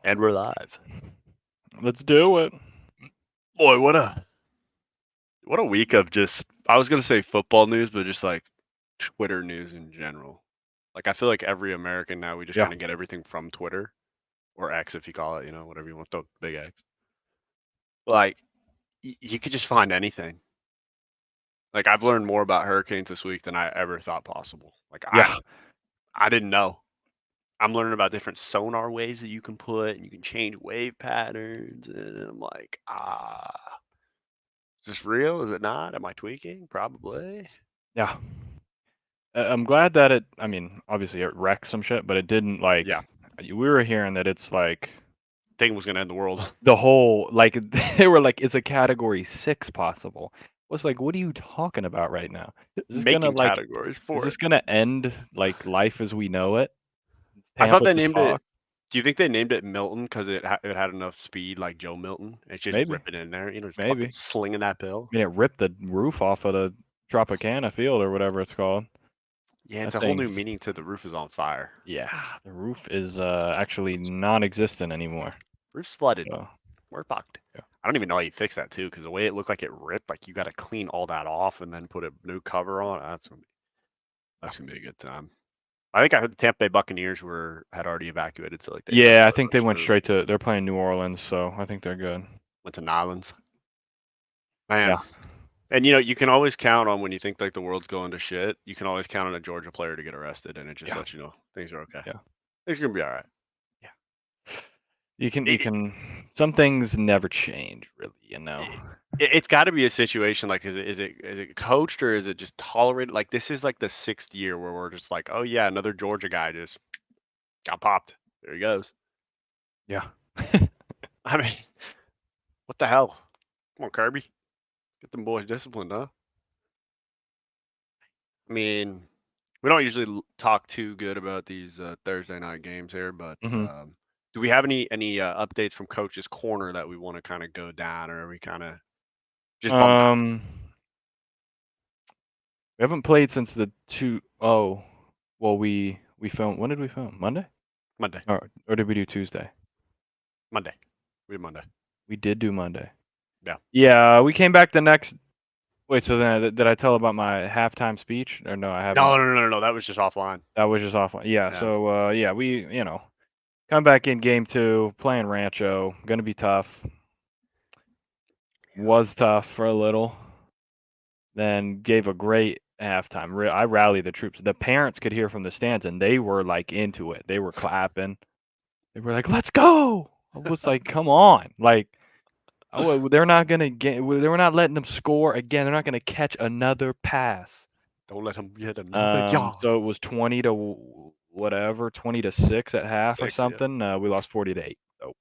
And we're live. Let's do it. Boy, what a week of just I was gonna say football news, but just like Twitter news in general. Like I feel like every American now we just Yeah. kind of get everything from Twitter or X if you call it, whatever you want, the big X. Like you could just find anything. Like I've learned more about hurricanes this week than I ever thought possible. Like Yeah. I didn't know. I'm learning about different sonar waves that you can put and you can change wave patterns and I'm like, is this real? Is it not? Am I tweaking? Probably. Yeah. I'm glad that I mean, obviously it wrecked some shit, but it didn't Yeah. we were hearing that it's like Thing was gonna end the world. the whole like they were like it's a category 6 possible. Was like, what are you talking about right now? Is this gonna Making like categories is for this it. gonna end like life as we know it? Is I thought Tampa they just named it. fucked? Do you think they named it Milton because it had enough speed like Joe Milton? It's just Maybe. ripping in there, just Maybe. fucking slinging that pill. I mean, it ripped the roof off of the Tropicana field or whatever it's called. Yeah, it's That a whole thing new meaning to the roof is on fire. Yeah, the roof is actually Roof's, non-existent anymore. roof's flooded. So, We're fucked. yeah. I don't even know how you fix that too, because the way it looked like it ripped, like you got to clean all that off and then put a new cover on. Yeah. That's gonna be a good time. I think I heard the Tampa Bay Buccaneers had already evacuated, so like they Yeah, I were think they went screwed. straight to they're playing New Orleans, so I think they're good. Went to Nolans. Yeah. Man, and you can always count on when you think like the world's going to shit, you can always count on a Georgia player to get arrested and it just Yeah. lets you know things are okay. Yeah. Things are gonna be all right. Yeah. You It, can some things never change really, it's got to be a situation like is it coached or is it just tolerated? Like this is like the sixth year where we're just like, oh yeah, another Georgia guy just got popped. There he goes. Yeah. I mean, what the hell? Come on, Kirby, get them boys disciplined, huh? I mean, we don't usually talk too good about these Thursday night games here, but Mhm. do we have any updates from Coach's Corner that we want to kind of go down, or are we kind of just bummed out? Um we haven't played since the two oh well we filmed when did we film? Monday? Monday, Or did we do Tuesday? Monday, we have Monday. We did do Monday. Yeah. Yeah, we came back the next wait, so then did I tell about my halftime speech? Or no, I haven't. No. That was just offline. That was just off. Yeah, Yeah. so yeah, we, come back in game 2, playing Rancho, gonna be tough. Yeah. Was tough for a little, then gave a great halftime. I rallied the troops. The parents could hear from the stands, and they were, like, into it. They were clapping. They were like, "Let's go!" I was like, "Come on." Like, they're not gonna get they were not letting them score again. They're not gonna catch another pass. Don't let him get another So yard. it was 20 to whatever, 20 to 6 at half or 6, yeah. something. We lost 40 to 8. So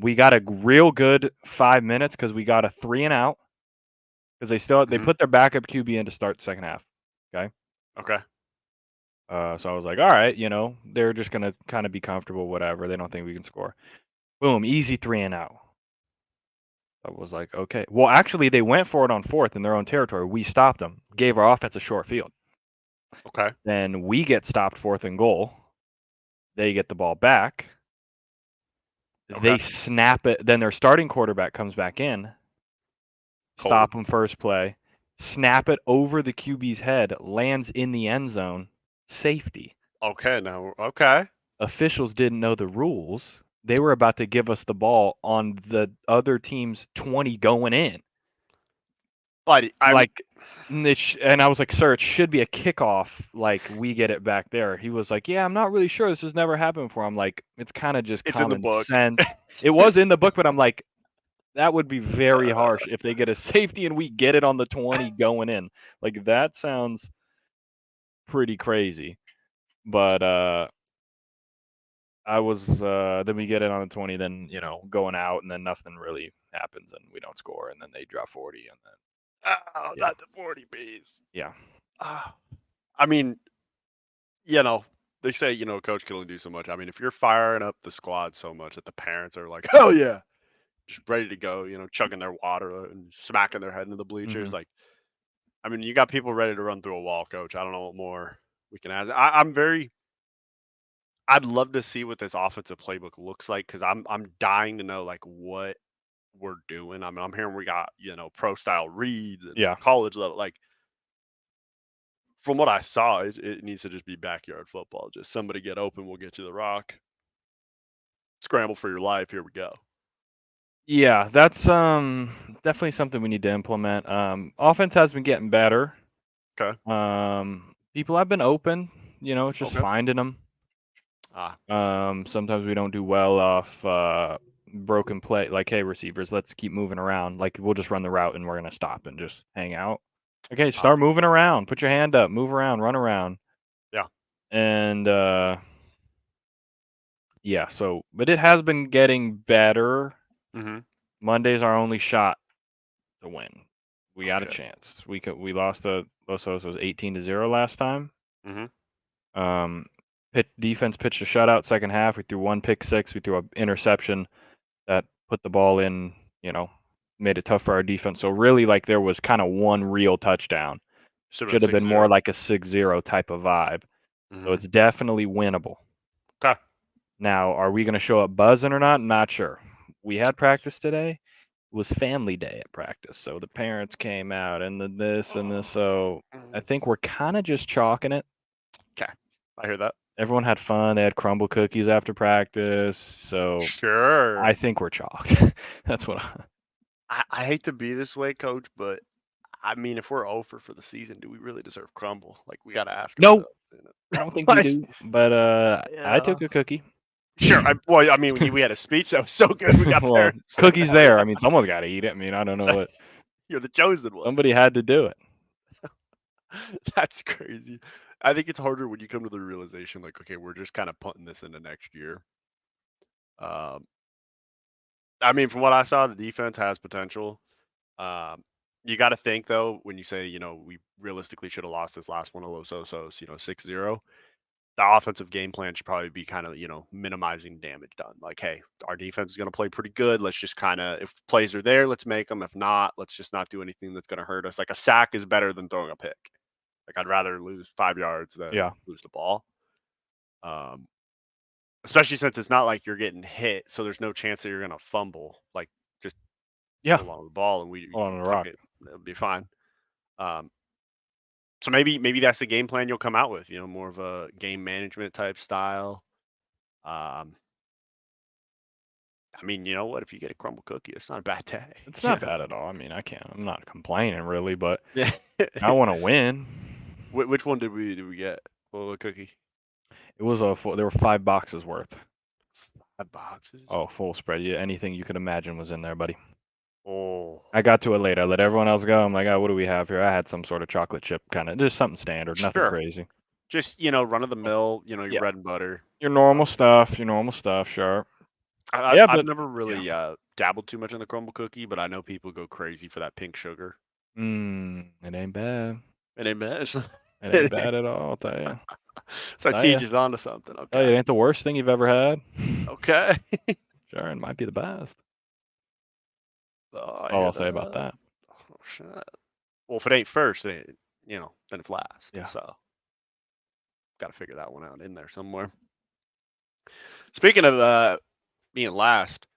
we got a real good 5 minutes because we got a 3 and out because they Mhm. put their backup QB in to start the second half. Okay. Okay. So I was like, all right, they're just gonna kind of be comfortable, whatever. They don't think we can score. Boom, easy 3 and out. I was like, okay. Well, actually, they went for it on fourth in their own territory. We stopped them, gave our offense a short field. Okay. Then we get stopped fourth and goal. They get the ball back. They Okay. snap it. Then their starting quarterback comes back in, Cold. stop him first play, snap it over the QB's head, lands in the end zone, safety. Okay. Now. Okay. Officials didn't know the rules. They were about to give us the ball on the other team's 20 going in. But I'm. Like, and I was like, sir, it should be a kickoff. Like, we get it back there. He was like, yeah, I'm not really sure. This has never happened before. I'm like, it's kind of just It's in the common book. sense. It was in the book, but I'm like, that would be very harsh if they get a safety and we get it on the 20 going in. Like, that sounds pretty crazy. But I was then we get it on the 20, then going out, and then nothing really happens, and we don't score, and then they drop 40, and then Oh, yeah, not the 40 Bs. yeah, Ah. I mean, you know, they say, a coach can only do so much. I mean, if you're firing up the squad so much that the parents are like, hell yeah, just ready to go, chugging their water and smacking their head into the bleachers. hmm Like, I mean, you got people ready to run through a wall, coach. I don't know what more we can ask. I'd love to see what this offensive playbook looks like because I'm dying to know like what we're doing. I mean, I'm hearing we got pro style reads and Yeah. college level. Like from what I saw, it needs to just be backyard football. Just somebody get open, we'll get you the rock. Scramble for your life. Here we go. Yeah, that's definitely something we need to implement. Offense has been getting better. Okay. People have been open, it's just Okay. finding them. Ah. Sometimes we don't do well off broken play. Like, hey, receivers, let's keep moving around. Like, we'll just run the route and we're gonna stop and just hang out. Okay, Ah. start moving around. Put your hand up. Move around. Run around. Yeah. And yeah. But it has been getting better. Mm-hmm. Monday's our only shot to win. We Oh got a shit. chance. We lost to Los Osos 18-0 last time. Mm-hmm. Um, defense pitched a shutout second half. We threw one pick six. We threw an interception that put the ball in. Made it tough for our defense. So really, like there was kind of one real touchdown. Should have been Should have been more 6-0. like a 6-0 type of vibe. So Mm-hmm. it's definitely winnable. Okay. Now, are we going to show up buzzing or not? Not sure. We had practice today. It was family day at practice, so the parents came out and the this and this. So I think we're kind of just chalking it. Okay. I hear that. Everyone had fun. They had crumble cookies after practice, so Sure. I think we're chalked. That's what. I hate to be this way, coach, but I mean, if we're over for the season, do we really deserve crumble? Like, we got to ask No, ourselves. I don't think we Like, do. But I yeah. took a cookie. Sure. Well, I mean, we had a speech that was so good. We got Well, parents sitting cookies down. there. I mean, someone's got to eat it. I mean, I don't know So, what. you're the chosen one. Somebody had to do it. That's crazy. I think it's harder when you come to the realization, like, okay, we're just kind of punting this into next year. Um, I mean, from what I saw, the defense has potential. Um, you got to think though when you say, we realistically should have lost this last one to Los Osos, 6-0. The offensive game plan should probably be kind of, minimizing damage done. Like, hey, our defense is going to play pretty good. Let's just kind of, if plays are there, let's make them. If not, let's just not do anything that's going to hurt us. Like a sack is better than throwing a pick. Like I'd rather lose 5 yards than Yeah. lose the ball. Um, especially since it's not like you're getting hit, so there's no chance that you're going to fumble. Like just Yeah. hold on to the ball and we On the tuck rock. it. It'll be fine. Um, so maybe that's the game plan you'll come out with. More of a game management type style. Um, I mean, you know what? If you get a crumble cookie, it's not a bad day. It's not bad at all. I mean, I'm not complaining really, but Yeah. I want to win. Which one did we get? What cookie? It was there were 5 boxes worth. 5 boxes. Oh, full spread. Yeah, anything you could imagine was in there, buddy. Oh, I got to it later. I let everyone else go. I'm like, oh, what do we have here? I had some sort of chocolate chip kind of, just something standard, nothing sure. crazy. Just run of the mill. Your Yeah, bread and butter. your normal stuff. Your normal stuff. Sure. I've Yeah, I've but never yeah. really dabbled too much in the crumble cookie, but I know people go crazy for that pink sugar. It ain't bad. It ain't bad. It ain't bad at all. I'll tell you. So Tell you. teacher's onto something. Tell you, Okay. it ain't the worst thing you've ever had. Okay. Sure, it might be the best. Oh, I All hear I'll say about that. that. Oh shit. Well, if it ain't first, then it's last. Yeah. So got to figure that one out in there somewhere. Speaking of being last,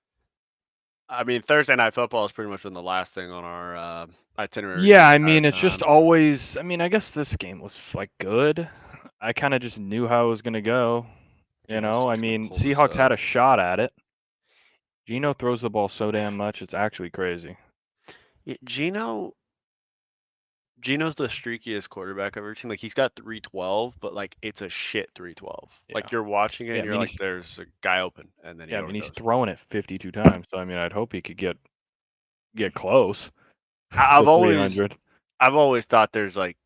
I mean Thursday night football has pretty much been the last thing on our itinerary for Yeah, the I entire mean, it's just time. always. I mean, I guess this game was like good. I kind of just knew how it was gonna go. Yeah, let's I just gonna mean, pull this Seahawks up. had a shot at it. Geno throws the ball so damn much, it's actually crazy. Yeah, Geno's the streakiest quarterback I've ever seen. Like he's got 312, but like it's a shit 312. Yeah. Like you're watching it Yeah, and I you're mean like, there's a guy open, and then he he's overthrows. throwing it 52 times. So I mean, I'd hope he could get close I've to always 300. I've always thought there's like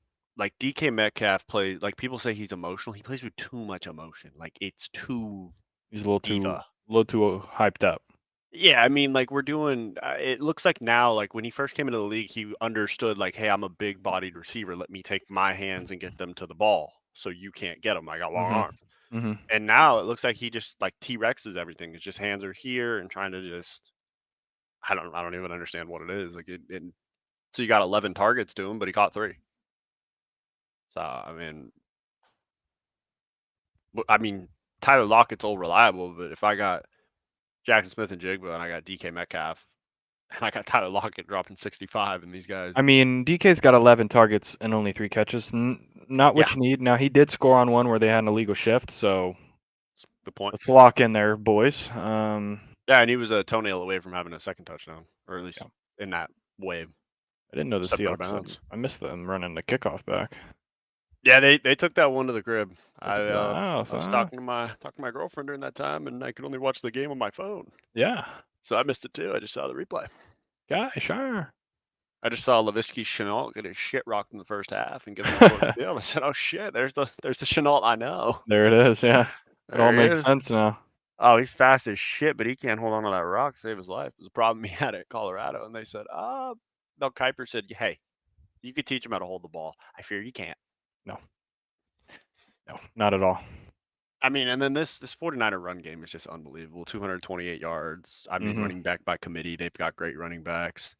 DK Metcalf plays like people say he's emotional. He plays with too much emotion. Like it's too He's diva. a little too hyped up. Yeah, I mean, like we're doing. It looks like now, like when he first came into the league, he understood like, hey, I'm a big-bodied receiver. Let me take my hands and get them to the ball, so you can't get them. I got long Mhm. arms. Mhm. And now it looks like he just like T-Rexes everything. His just hands are here and trying to just. I don't even understand what it is. Like so you got 11 targets to him, but he caught 3. So I mean, Tyler Lockett's old reliable, but if I got Jackson Smith and Jigba and I got DK Metcalf and I got Tyler Lockett dropping 65 and these guys. I mean, DK's got 11 targets and only 3 catches. Not what Yeah. you need. Now, he did score on one where they had an illegal shift, so The point. let's lock in there, boys. Yeah, and he was a toenail away from having a second touchdown, or at least Yeah. in that wave. I didn't know the Stepped out of Seahawks. bounds. I missed them running the kickoff back. Yeah, they took that one to the crib. Took it to the I house, was huh? talking to my girlfriend during that time, and I could only watch the game on my phone, Yeah. so I missed it too. I just saw the replay. Yeah, sure. I just saw Laviski Chenault get his shit rocked in the first half and give him a short field. I said, "Oh shit, there's the Chenault I know." There it is, yeah. It all There he makes is. sense now. Oh, he's fast as shit, but he can't hold on to that rock to save his life. It was a problem he had at Colorado, and they said, Mel Kiper said, "Hey, you could teach him how to hold the ball. I fear you can't." No. No, not at all. I mean, and then this 49er run game is just unbelievable. 228 yards. I mean, Mhm. running back by committee. They've got great running backs.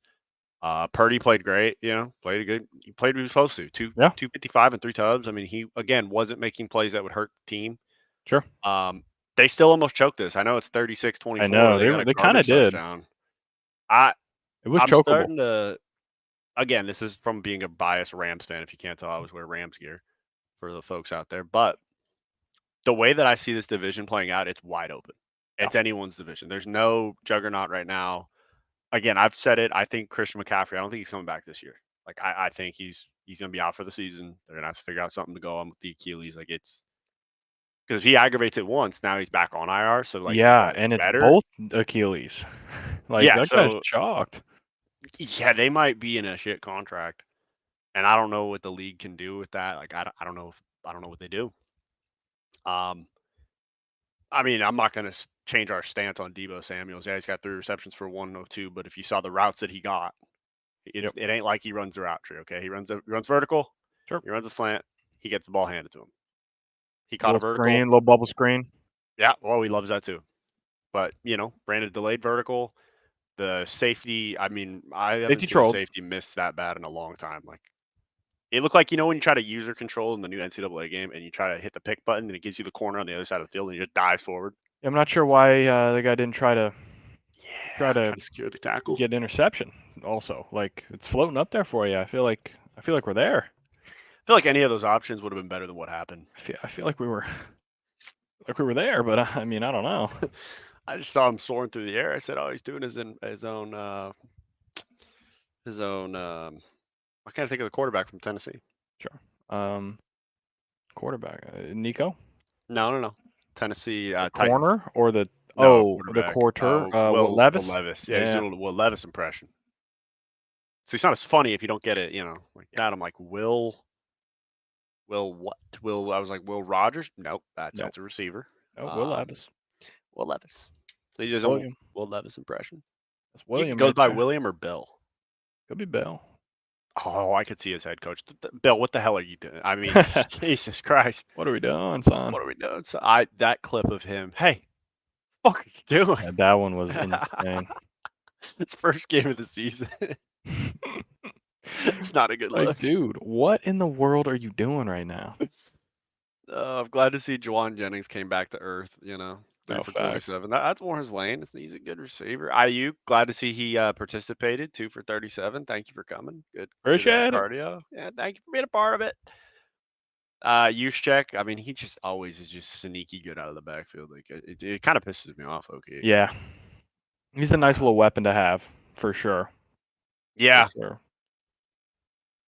Purdy played great, played a good he played what he was supposed to. Yeah. 255 and 3 tubs. I mean, he again wasn't making plays that would hurt the team. Sure. They still almost choked this. I know it's 36-24. I know, They got a they kinda garbage did. touchdown. It was I'm chokeable. starting to again, this is from being a biased Rams fan. If you can't tell, I always wear Rams gear for the folks out there. But the way that I see this division playing out, it's wide open. Yeah. It's anyone's division. There's no juggernaut right now. Again, I've said it. I think Christian McCaffrey, I don't think he's coming back this year. Like I think he's gonna be out for the season. They're gonna have to figure out something to go on with the Achilles. Like it's because if he aggravates it once, now he's back on IR. So like is Yeah, that and it's better? both Achilles. Like, Yeah. that guy's So chalked. yeah, they might be in a shit contract, and I don't know what the league can do with that. Like I don't know I don't know what they do. Um, I mean, I'm not going to change our stance on Debo Samuels. Yeah, he's got 3 receptions for 102, but if you saw the routes that he got, Yep. it ain't like he runs the route tree. Okay, he runs vertical, Sure. he runs a slant, he gets the ball handed to him. He caught a Little vertical. screen, little bubble screen. Yeah, well, he loves that too. But Brandon delayed vertical. The safety. I mean, I haven't Safety seen a trolled. safety miss that bad in a long time. Like it looked like when you try to user control in the new NCAA game and you try to hit the pick button and it gives you the corner on the other side of the field and you just dives forward. I'm not sure why, the guy didn't try to Yeah, try to secure the tackle. get interception also. Like, it's floating up there for you. I feel like we're there. I feel like any of those options would have been better than what happened. I feel like we were there, but, I mean, I don't know. I just saw him soaring through the air. I said, "Oh, he's doing his own I can't think of the quarterback from Tennessee. Sure. Quarterback, Nico? No. Tennessee The Titans. corner or the No, the quarterback. quarter, Will Will Levis? Levis. Yeah, he's Yeah. doing a Will Levis impression. So it's not as funny if you don't get it, like that. I'm like, Will what? Will I was like, Will Rogers? Nope, Nope. that's a receiver. No, Will Levis. Will Levis. So he does a William. Will Levis impression. That's He William goes right by there. William or Bill. Could be Bill. Oh, I could see his head coach. Bill, what the hell are you doing? I mean, Jesus Christ. What are we doing, son? What are we doing? So that clip of him, hey, what are you doing? Yeah, that one was insane. It's first game of the season. It's not a good Like, look. dude, what in the world are you doing right now? I'm glad to see Juwan Jennings came back to earth, 3 No, for facts. 27. That's more his lane. He's a good receiver. IU, glad to see he participated, 2 for 37. Thank you for coming. Good Appreciate it. cardio. Yeah, thank you for being a part of it. Juszczyk, I mean, he just always is just sneaky good out of the backfield. Like it kind of pisses me off, okay. Yeah. He's a nice little weapon to have, for sure. Yeah. For sure.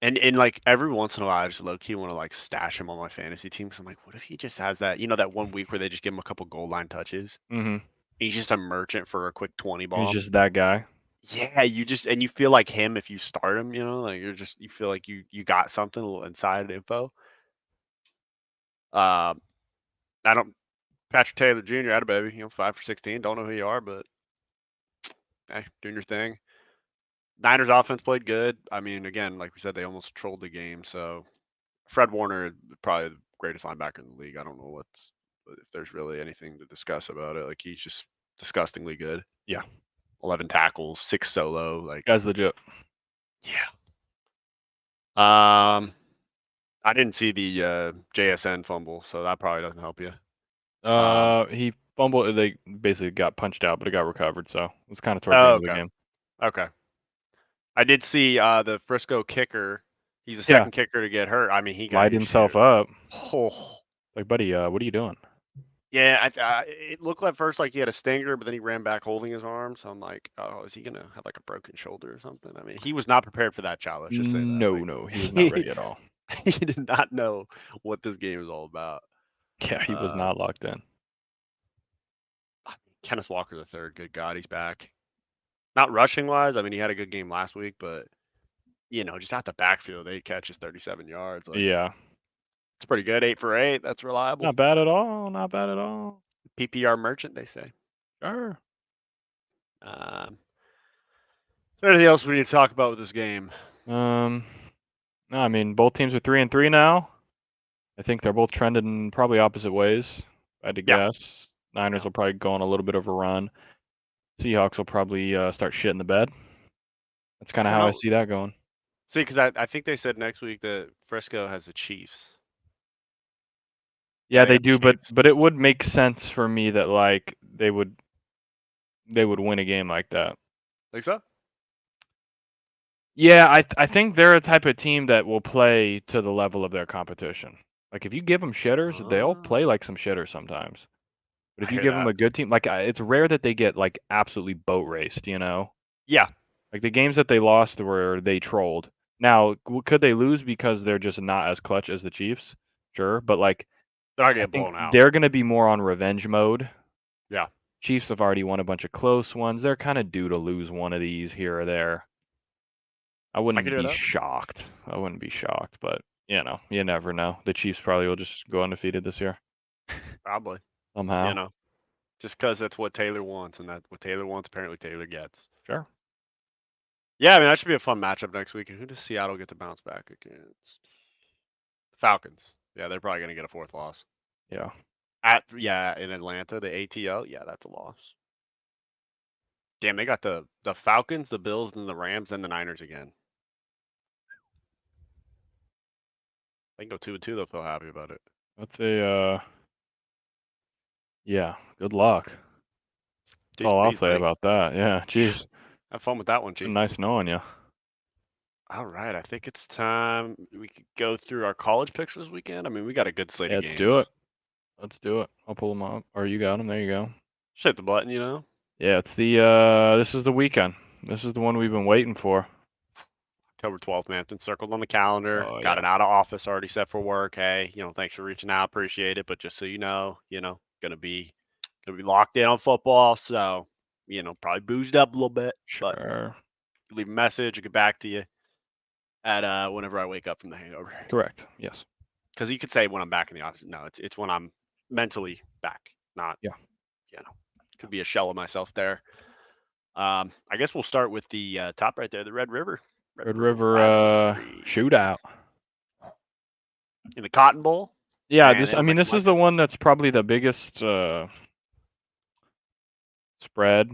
And like every once in a while, I just low key want to like stash him on my fantasy team. Cause I'm like, what if he just has that, that 1 week where they just give him a couple goal line touches? Mhm. He's just a merchant for a quick 20 He's bomb. just that guy. Yeah, you feel like him if you start him, like you feel like you got something, a little inside info. I don't Patrick Taylor Jr. Had a baby, 5 for 16. Don't know who you are, but hey, doing your thing. Niners offense played good. I mean, again, like we said, they almost trolled the game. So Fred Warner, probably the greatest linebacker in the league. I don't know if there's really anything to discuss about it. Like he's just disgustingly good. Yeah. 11 tackles, 6 solo. Like Guy's legit. yeah. I didn't see the JSN fumble, so that probably doesn't help you. He fumbled. They basically got punched out, but it got recovered. So it was kind of towards the Oh, end of the okay. game. Okay. I did see the Frisco kicker. He's the Yeah, second kicker to get hurt. I mean, he got light his shit. himself up. Oh. Like, buddy, what are you doing? Yeah, it looked at first like he had a stinger, but then he ran back holding his arm. So I'm like, oh, is he gonna have like a broken shoulder or something? I mean, he was not prepared for that challenge. Let's just say that. No, Like, no, he was not he, ready at all. he did not know what this game is all about. Yeah, he was Uh, not locked in. Kenneth Walker the third, good God, he's back. Not rushing wise. I mean, he had a good game last week, but just out the backfield, 8 catches, 37 yards. Like, Yeah, it's pretty good. 8 for 8. That's reliable. not bad at all. Not bad at all. PPR merchant, they say. Sure. Is there anything else we need to talk about with this game? No, I mean both teams are 3-3 now. I think they're both trending probably opposite ways. If I had to Yeah. guess. Niners Yeah. will probably go on a little bit of a run. Seahawks will probably start shitting the bed. That's kind I of don't how I know. see that going. See, because I think they said next week that Frisco has the Chiefs. Yeah, Yeah, they they got the do, but Chiefs. it would make sense for me that like they would win a game like that. Think so? Yeah, I think they're a type of team that will play to the level of their competition. Like if you give them shitters, they'll play Oh, like some shitters sometimes. But I if you hear give them that. a good team, like it's rare that they get like absolutely boat raced, you know? Yeah, Like the games that they lost were they trolled. Now, could they lose because they're just not as clutch as the Chiefs? Sure, but like they're not I getting think blown out. they're going to be more on revenge mode. Yeah, Chiefs have already won a bunch of close ones. They're kind of due to lose one of these here or there. I I could wouldn't hear be that. shocked. I wouldn't be shocked, but you never know. The Chiefs probably will just go undefeated this year Probably. You somehow. know, just because that's what Taylor wants, and that what Taylor wants, apparently Taylor gets. Sure. Yeah, I mean that should be a fun matchup next week. And who does Seattle get to bounce back against? Falcons. Yeah, they're probably gonna get a fourth loss. Yeah. In Atlanta, the ATL. Yeah, that's a loss. Damn, they got the Falcons, the Bills, and the Rams, and the Niners again. They can go 2-2. They'll feel happy about it. That's a yeah, good luck. That's Peace, all I'll peace, say buddy. about that. Yeah, jeez. Have fun with that one, Been Chief. nice knowing you. All right, I think it's time we could go through our college picks this weekend. I mean, we got a good slate Yeah, of let's do games. it. Let's do it. I'll pull them up. Or you got them. There you go. Just hit the button. Yeah, it's the this is the weekend. This is the one we've been waiting for. October 12th, man. It's been circled on the calendar. Oh Got yeah. it out of office already set for work. Hey, thanks for reaching out. Appreciate it. But just so gonna be locked in on football. So, probably boozed up a little bit. But Sure. leave a message. I'll get back to you at whenever I wake up from the hangover. Correct. Yes. Because you could say when I'm back in the office. No, it's when I'm mentally back, not Yeah. could be a shell of myself there. I guess we'll start with the top right there, the Red River. Red Red River River rivalry shootout. in the Cotton Bowl. Yeah, Man, this they I don't mean make them this is like the it. one that's probably the biggest spread.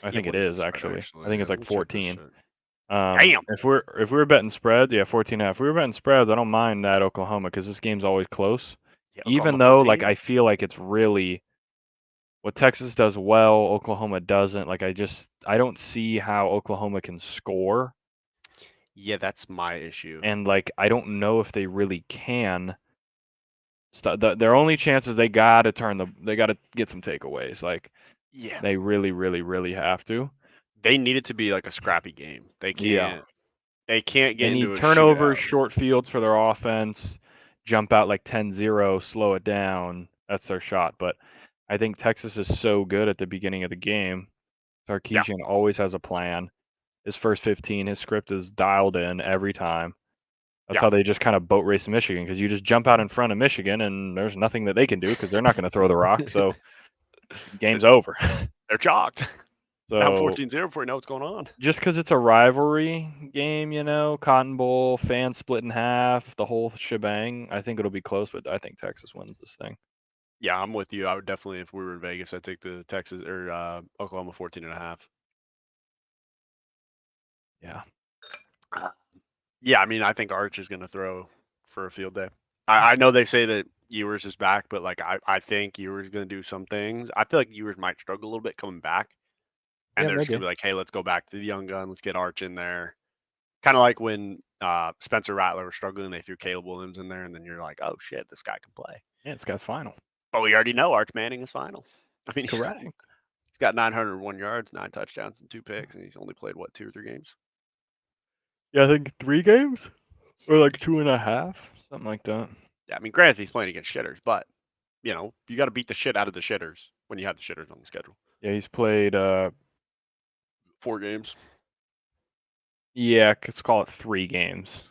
I Yeah, think it what is the is spread actually. I actually? think Yeah, it's let like me check this 14. shit. Damn. If we were betting spread, yeah, 14.5. If we were betting spreads, I don't mind that Oklahoma because this game's always close. Yeah, Even Oklahoma though like 14. I feel like it's really what Texas does well, Oklahoma doesn't. Like I don't see how Oklahoma can score, Yeah, that's my issue. and like I don't know if they really can. Their only chances they gotta get some takeaways. Like Yeah, they really, really, really have to. they need it to be like a scrappy game. They Yeah. can't. They can't They get need into a turnovers, shootout. short fields for their offense, jump out like 10-0, slow it down. That's their shot. But I think Texas is so good at the beginning of the game. Yeah, Sarkisian always has a plan. His first 15, his script is dialed in every time. That's yeah. how they just kind of boat race Michigan because you just jump out in front of Michigan and there's nothing that they can do because they're not going to throw the rock. So game's over. They're chalked. Down So 14-0 before you know what's going on. just because it's a rivalry game, Cotton Bowl, fans split in half, the whole shebang, I think it'll be close, but I think Texas wins this thing. Yeah, I'm with you. I would definitely, if we were in Vegas, I'd take the Texas or Oklahoma 14.5. Yeah. Yeah, I mean, I think Arch is going to throw for a field day. I know they say that Ewers is back, but like I think Ewers is gonna do some things. I feel like Ewers might struggle a little bit coming back, and Yeah, they're just gonna maybe. be like, hey, let's go back to the young gun. Let's get Arch in there. Kind of like when Spencer Rattler was struggling, they threw Caleb Williams in there, and then you're like, oh shit, this guy can play. Yeah, this guy's final. But we already know Arch Manning is final. I mean, he's Correct. got 901 yards, 9 touchdowns, and 2 picks, and he's only played what 2 or 3 games. Yeah, I think 3 games or like 2.5, something like that. Yeah, I mean, granted he's playing against shitters, but you know you got to beat the shit out of the shitters when you have the shitters on the schedule. Yeah, he's played 4 games. yeah, let's call it 3 games.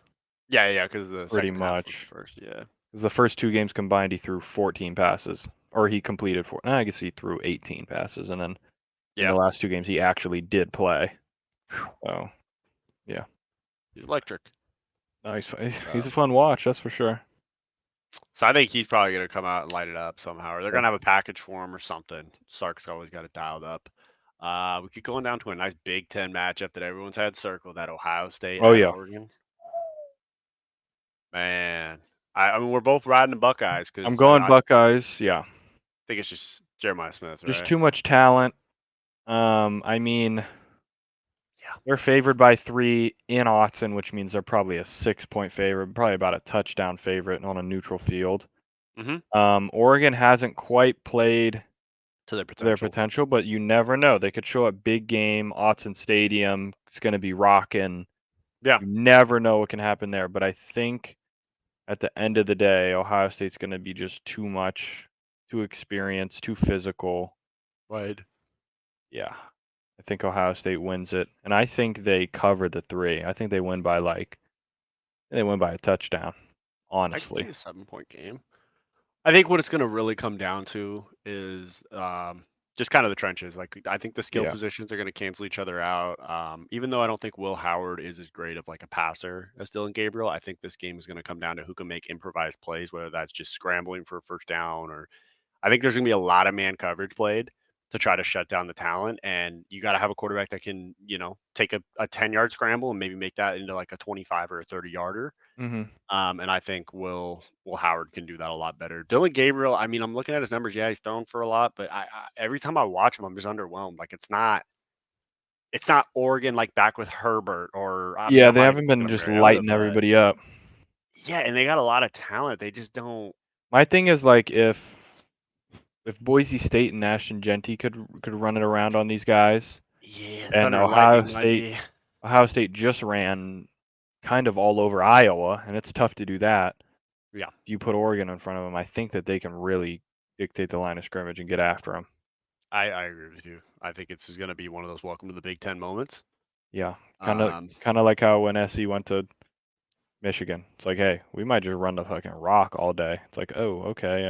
Yeah, because the Pretty second half was much. the first. Yeah. Because the first 2 games combined, he threw 14 passes, or he completed 4. I guess he threw 18 passes, and then in the Yeah. last 2 games, he actually did play. So, yeah. He's electric. No, he's a fun watch, that's for sure. So I think he's probably going to come out and light it up somehow, or they're Yeah. going to have a package for him or something. Sark's always got it dialed up. We keep going down to a nice Big Ten matchup that everyone's had circled, that Ohio State Oh, at yeah. Oregon. Man, I mean, we're both riding the Buckeyes because I'm going Buckeyes, yeah. I think it's just Jeremiah Smith, Just right? too much talent. I mean, Yeah. they're favored by 3 in Autzen, which means they're probably a 6-point favorite, probably about a touchdown favorite on a neutral field. Oregon hasn't quite played To their their potential. potential, but you never know. They could show up big game, Autzen Stadium. It's going to be rocking. Yeah. You never know what can happen there. But I think at the end of the day, Ohio State's going to be just too much, too experienced, too physical. Right. Yeah. I think Ohio State wins it. And I think they cover the 3. I think they win by a touchdown, I could honestly. see a 7-point game. I think what it's going to really come down to is just kind of the trenches. Like I think the skill Yeah. positions are going to cancel each other out. Even though I don't think Will Howard is as great of like a passer as Dylan Gabriel, I think this game is going to come down to who can make improvised plays, whether that's just scrambling for a first down or I think there's going to be a lot of man coverage played to try to shut down the talent. And you got to have a quarterback that can, take a 10-yard scramble and maybe make that into like a 25 or a 30-yarder. Mm-hmm. And I think Will Howard can do that a lot better. Dylan Gabriel, I mean, I'm looking at his numbers. Yeah, he's thrown for a lot, but I every time I watch him, I'm just underwhelmed. Like it's not Oregon like back with Herbert or I mean, Yeah, I'm they not even haven't been picking on just Mariota, lighting but everybody up. yeah, and they got a lot of talent. They just don't. My thing is like if Boise State and Ashton Genty could run it around on these guys, Yeah, and Thunder and Lightning might be. Ohio State just ran kind of all over Iowa, and it's tough to do that. Yeah, If you put Oregon in front of them, I think that they can really dictate the line of scrimmage and get after them. I agree with you. I think it's going to be one of those welcome to the Big Ten moments. Yeah, kind Um, of like how when SC went to Michigan, it's like, hey, we might just run the fucking rock all day. It's like, oh, okay,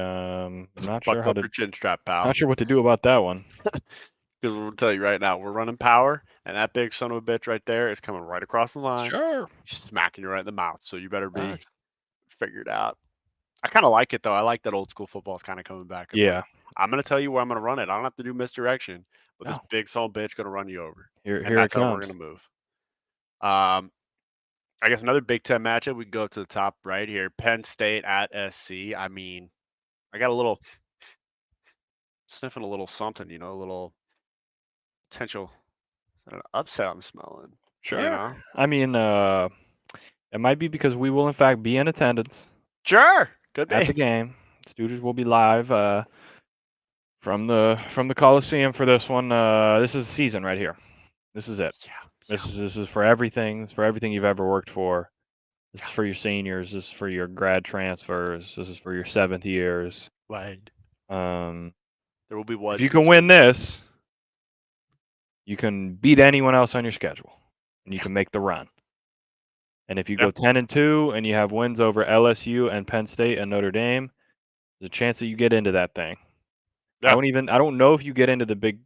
not sure buckle up your chin strap, pal. not sure what to do about that one. Because we'll tell you right now, we're running power, and that big son of a bitch right there is coming right across the line, Sure. smacking you right in the mouth. So you better be Nice. figured out. I kind of like it though. I like that old school football is kind of coming back. And Yeah. like, I'm gonna tell you where I'm gonna run it. I don't have to do misdirection, but this No. big son of a bitch gonna run you over, Here and it that's how we're comes. gonna move. I guess another Big Ten matchup. We can go to the top right here. Penn State at SC. I mean, I got a little sniffing a little something, a little potential upset I'm smelling. Sure. I mean, it might be because we will in fact be in attendance Sure, could at the be. game. Stooges will be live from the Coliseum for this one. This is the season right here. This is it. Yeah. This is for everything. It's for everything you've ever worked for. This is for your seniors. This is for your grad transfers. This is for your 7th years. Right. Um, There will be if words you can win consumed. this, you can beat anyone else on your schedule, and you Yeah. can make the run. And if you Yeah. go 10-2 and you have wins over LSU and Penn State and Notre Dame, there's a chance that you get into that thing. Yeah. I don't know if you get into the Big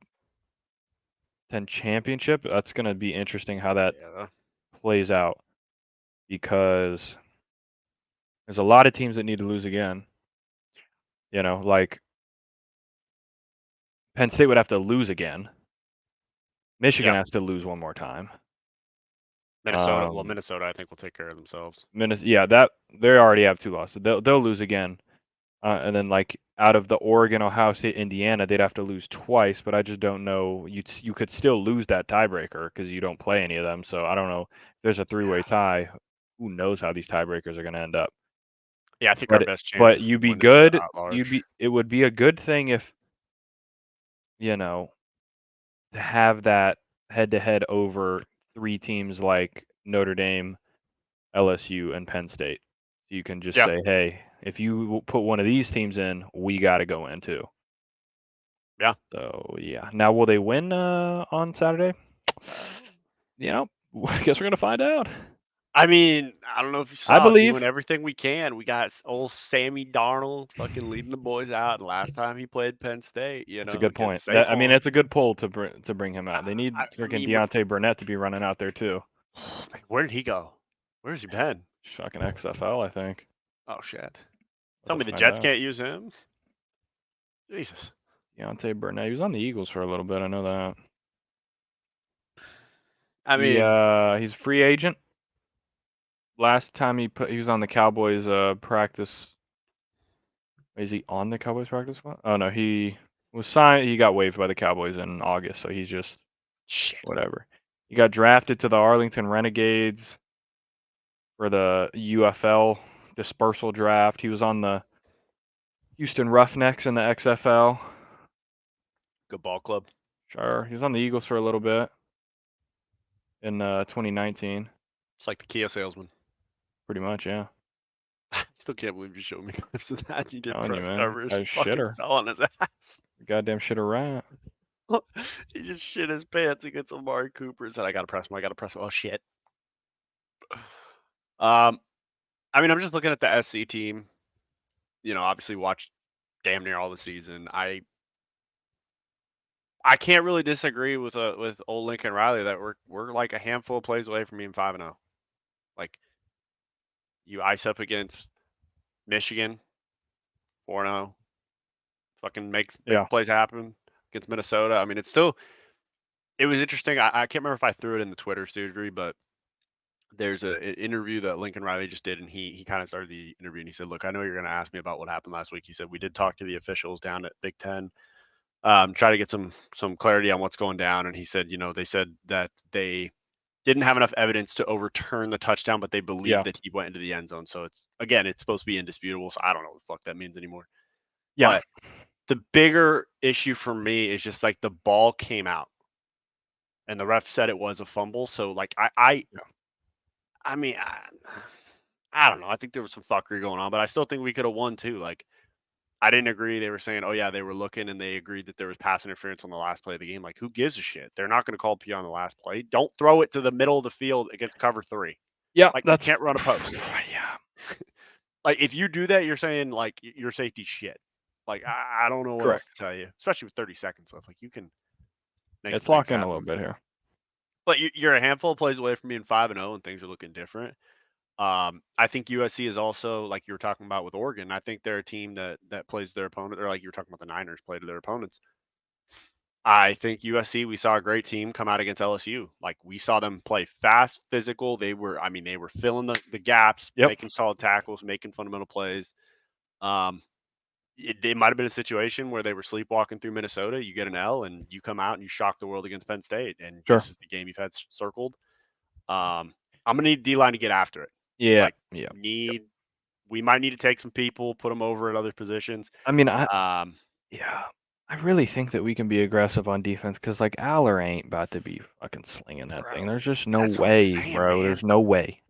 Ten championship. That's going to be interesting how that plays out, because there's a lot of teams that need to lose again. Like Penn State would have to lose again. Michigan has to lose one more time. Minnesota, I think, will take care of themselves. Yeah, that they already have 2 losses. They'll lose again. And then like out of the Oregon, Ohio State, Indiana, they'd have to lose twice. But I just don't know. You could still lose that tiebreaker because you don't play any of them. So I don't know. If there's a three-way tie. Who knows how these tiebreakers are going to end up? Yeah, I think our But best chance but if you'd we be win is with the good. at large. It would be a good thing if you know to have that head-to-head over three teams like Notre Dame, LSU, and Penn State. You can just Yeah. say, hey, if you put one of these teams in, we got to go in too. Yeah. So yeah. Now, will they win on Saturday? You know, I guess we're gonna find out. I mean, I don't know if you I saw doing believe everything we can. We got old Sammy Darnold fucking leading the boys out. And last time he played Penn State, that's a good point. against That I mean, Saquon. it's a good pull to bring him I, out. They need I freaking mean, with Deontay Burnett to be running out there too. where did he go? Where's he been? Fucking XFL, I think. Oh shit! Tell Let's me the find Jets out. can't use him. Jesus. Deontay Burnett. He was on the Eagles for a little bit. I know that. I mean, He's a free agent. Last time he was on the Cowboys practice. Is he on the Cowboys practice squad? Oh no, he was signed. He got waived by the Cowboys in August, so he's just shit. whatever. He got drafted to the Arlington Renegades for the UFL dispersal draft. He was on the Houston Roughnecks in the XFL. Good ball club. Sure, he was on the Eagles for a little bit in 2019. It's like the Kia salesman. Pretty much, yeah. I still can't believe you showed me clips of that. You did Telling you, press man. coverage. Guy's Fucking shitter. fell on his ass. Goddamn shitter rat. He just shit his pants against Amari Cooper and said, I gotta press him. I gotta press him. Oh shit. I mean, I'm just looking at the SC team. Obviously watched damn near all the season. I can't really disagree with old Lincoln Riley that we're like a handful of plays away from being 5-0. Like you ice up against Michigan, 4-0. Fucking make Yeah. plays happen against Minnesota. I mean, it was interesting. I can't remember if I threw it in the Twitter Stoogery, but there's an interview that Lincoln Riley just did, and he kind of started the interview, and he said, "Look, I know you're going to ask me about what happened last week." He said, "We did talk to the officials down at Big Ten, try to get some clarity on what's going down." And he said, they said that they didn't have enough evidence to overturn the touchdown, but they believe Yeah. that he went into the end zone. So it's supposed to be indisputable. So I don't know what the fuck that means anymore. Yeah. But the bigger issue for me is just like the ball came out, and the ref said it was a fumble. So like I mean, I don't know. I think there was some fuckery going on, but I still think we could have won too. Like, I didn't agree. They were saying, "Oh yeah, they were looking," and they agreed that there was pass interference on the last play of the game. Like, who gives a shit? They're not going to call P on the last play. Don't throw it to the middle of the field against cover 3. Yeah, Like, you that's can't run a post. yeah. Like, if you do that, you're saying like your safety shit. Like, I don't know what else Correct. to tell you, especially with 30 seconds left. Like, you can make It's some things locked in a little happen. bit here. But you're a handful of plays away from being 5-0, and things are looking different. I think USC is also like you were talking about with Oregon. I think they're a team that plays their opponent, or like you were talking about the Niners play to their opponents. I think USC, we saw a great team come out against LSU. Like we saw them play fast, physical. They were filling the gaps, Yep. making solid tackles, making fundamental plays. It might have been a situation where they were sleepwalking through Minnesota. You get an L, and you come out and you shock the world against Penn State, and Sure. this is the game you've had circled. I'm gonna need D-line to get after it. Yeah. Like Yeah. we might need to take some people, put them over at other positions. I mean, Um, yeah. I really think that we can be aggressive on defense because, like, Aller ain't about to be fucking slinging that thing. bro, There's just no that's what I'm way, saying, bro. man. There's no way.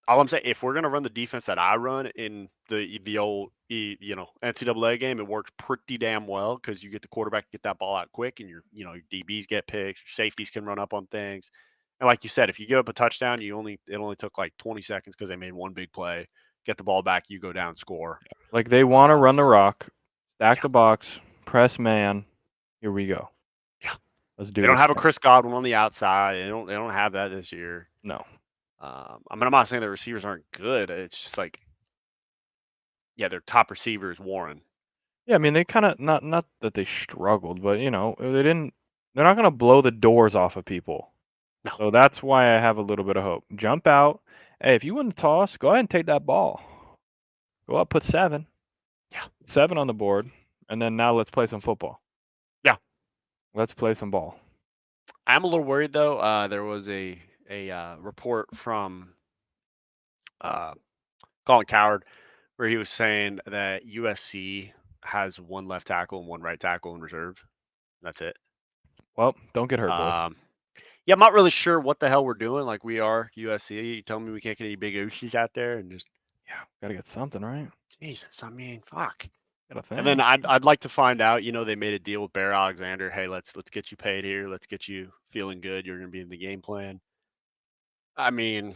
All I'm saying, if we're gonna run the defense that I run in the old NCAA game, it works pretty damn well because you get the quarterback to get that ball out quick, and your DBs get picks, your safeties can run up on things, and like you said, if you give up a touchdown, it only took like 20 seconds because they made one big play, get the ball back, you go down, score. Like, they want to run the rock, stack Yeah, the box, press man. Here we go. yeah. Let's do They don't this have a thing. Chris Godwin on the outside. They don't have that this year. No. I mean, I'm not saying the receivers aren't good. It's just like, yeah, their top receiver is Warren. Yeah, I mean, they kind of not that they struggled, but they didn't. They're not gonna blow the doors off of people. No, So that's why I have a little bit of hope. Jump out. Hey, if you want to toss, go ahead and take that ball. Go up, put 7. Yeah. 7 on the board, and then now let's play some football. Yeah. Let's play some ball. I'm a little worried though. There was a report from Colin Coward where he was saying that USC has one left tackle and one right tackle in reserve. That's it. Well, don't get hurt, boys. Yeah, I'm not really sure what the hell we're doing. Like we are USC. You tell me we can't get any big ooshies out there and just Yeah, gotta get something, right? Jesus. I mean, fuck. Gotta And then think. I'd like to find out. They made a deal with Bear Alexander. Hey, let's get you paid here. Let's get you feeling good. You're gonna be in the game plan. I mean,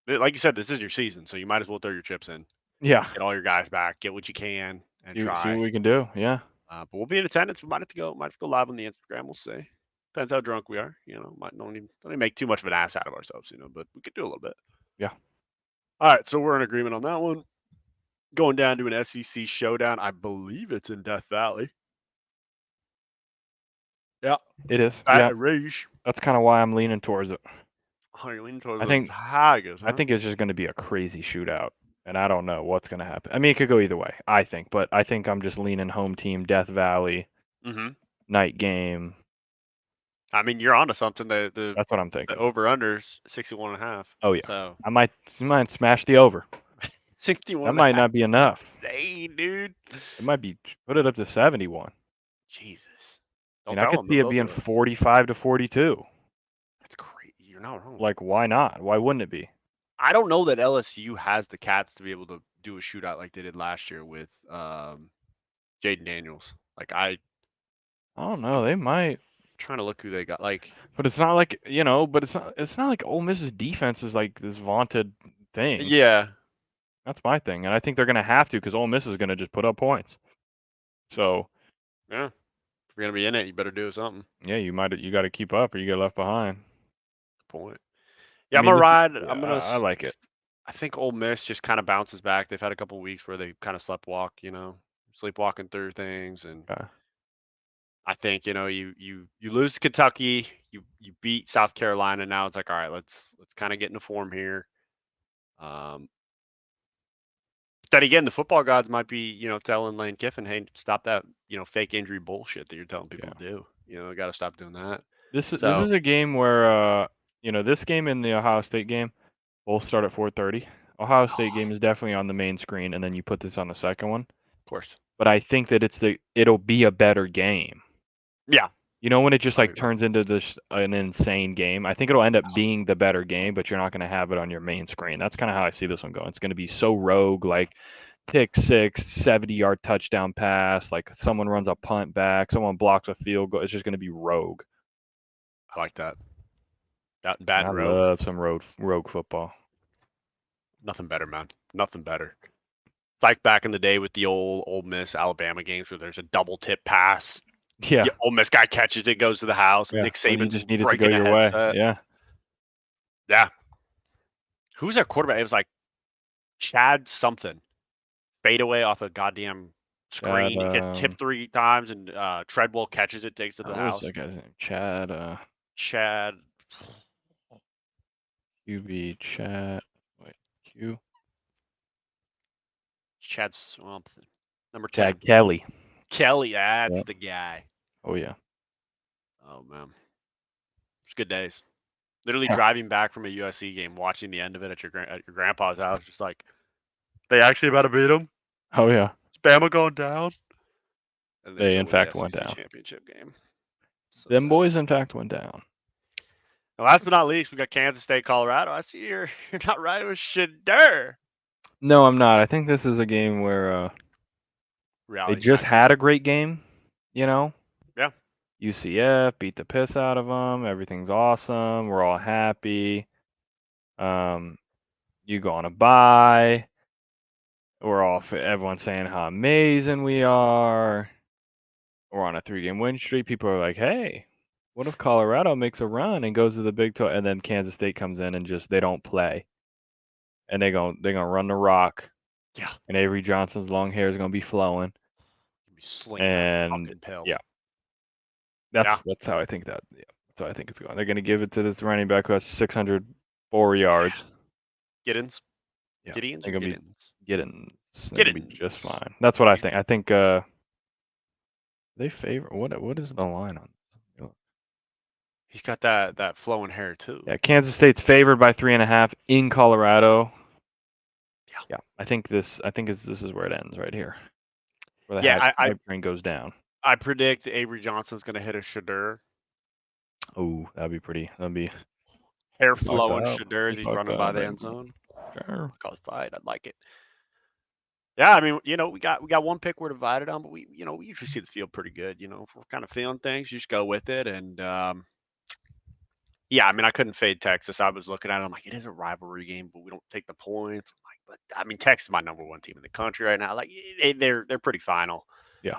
like you said, this is your season, so you might as well throw your chips in. Yeah. Get all your guys back. Get what you can and See what try. we can do. Yeah. But we'll be in attendance. We might have to go live on the Instagram. We'll see. Depends how drunk we are. Might don't even make too much of an ass out of ourselves. But we could do a little bit. Yeah. All right, so we're in agreement on that one. Going down to an SEC showdown. I believe it's in Death Valley. Yeah, It is. Baton Yeah. Rouge. That's kind of why I'm leaning towards it. Oh, you're leaning towards I the think Tigers, huh? I think it's just going to be a crazy shootout, and I don't know what's going to happen. I mean, it could go either way, I think, but I think I'm just leaning home team, Death Valley, Mm-hmm. night game. I mean, you're onto something. The That's what I'm thinking. over-under's 61.5. Oh yeah. So I might smash the over. 61 That and a might half not be is enough. insane, dude. It might be put it up to 71. Jesus. I Don't mean, I tell could them. see it They'll being do it. 45 to 42. That's crazy. You're not wrong. Like, why not? Why wouldn't it be? I don't know that LSU has the cats to be able to do a shootout like they did last year with Jaden Daniels. Like I don't know. They might, trying to look who they got. Like but it's not like But it's not like Ole Miss's defense is like this vaunted thing. yeah, That's my thing, and I think they're gonna have to because Ole Miss is gonna just put up points. So yeah. If you're gonna be in it, you better do something. yeah, you got to keep up or you get left behind. Point. I Yeah, I'm mean, gonna this is, ride. yeah, I like it. I think Ole Miss just kind of bounces back. They've had a couple weeks where they kind of sleepwalking through things, and Yeah. I think you lose to Kentucky, you beat South Carolina. Now it's like, all right, let's kind of get into form here. Um, then again, the football gods might be telling Lane Kiffin, hey, stop that fake injury bullshit that you're telling people to do. Got to stop doing that. This So is a game where this game and the Ohio State game both start at 4:30. Ohio State game is definitely on the main screen, and then you put this on the second one. of course, But I think that it'll be a better game. yeah, When it just I like agree. turns into an insane game, I think it'll end up being the better game, but you're not going to have it on your main screen. That's kind of how I see this one going. It's going to be so rogue, like pick six, 70-yard touchdown pass, like someone runs a punt back, someone blocks a field goal. It's just going to be rogue. I like that. That And bad I and rogue. love some rogue football. Nothing better, man. Nothing better. It's like back in the day with the old Ole Miss Alabama games where there's a double tip pass. Yeah. Ole Miss guy catches it, goes to the house. Yeah. Nick When you Saban's just need it to go breaking a your way. headset. Yeah. Yeah. Who's their quarterback? It was like Chad something. Fadeaway off a goddamn screen. It gets tipped 3 times, and Treadwell catches it, takes it to the What was house. that guy's name? Chad. Chad. QB Chad. Wait. Q. Chad something. Number 10. Chad Kelly. Kelly. That's Yep. the guy. Oh yeah. Oh man. It's good days. Literally Yeah. driving back from a USC game, watching the end of it at your grandpa's house, just like they actually about to beat him. Oh yeah. Is Bama going down? And They still in win the fact went SEC down. championship game. So Them sad. boys in fact went down. And last but not least, we got Kansas State, Colorado. I see you're not right with Shadur. No, I'm not. I think this is a game where they Reality just check. had a great game. Yeah. UCF beat the piss out of them. Everything's awesome. We're all happy. You go on a bye. Everyone's saying how amazing we are. We're on a 3-game win streak. People are like, hey, what if Colorado makes a run and goes to the Big 12? And then Kansas State comes in and just they don't play. And they're gonna run the rock. Yeah. And Avery Johnson's long hair is gonna be flowing. Be slinging that And fucking pill. yeah. That's how I think that. Yeah, that's how I think it's going. They're going to give it to this running back who has 604 yards. Giddens. Yeah, Gideons they're or going to be Giddens? Giddens. They're Get gonna it. be just fine. That's what I think. I think they favor what is the line on? He's got that flowing hair too. Yeah, Kansas State's favored by 3.5 in Colorado. Yeah. Yeah, I think this is where it ends right here, where the Yeah, hype train goes down. I predict Avery Johnson's gonna hit a Shadur. Oh, that'd be pretty. That'd be Hair fucked flowing up. Shadur as he's Fucked running by up, the baby. end zone. Sure. Cause fight. I'd like it. Yeah, I mean, we got one pick we're divided on, but we usually see the field pretty good. If we're kind of feeling things, you just go with it. And yeah, I mean, I couldn't fade Texas. I was looking at it, I'm like, it is a rivalry game, but we don't take the points. I'm like, but I mean, Texas is my number one team in the country right now. Like, they're pretty final. Yeah.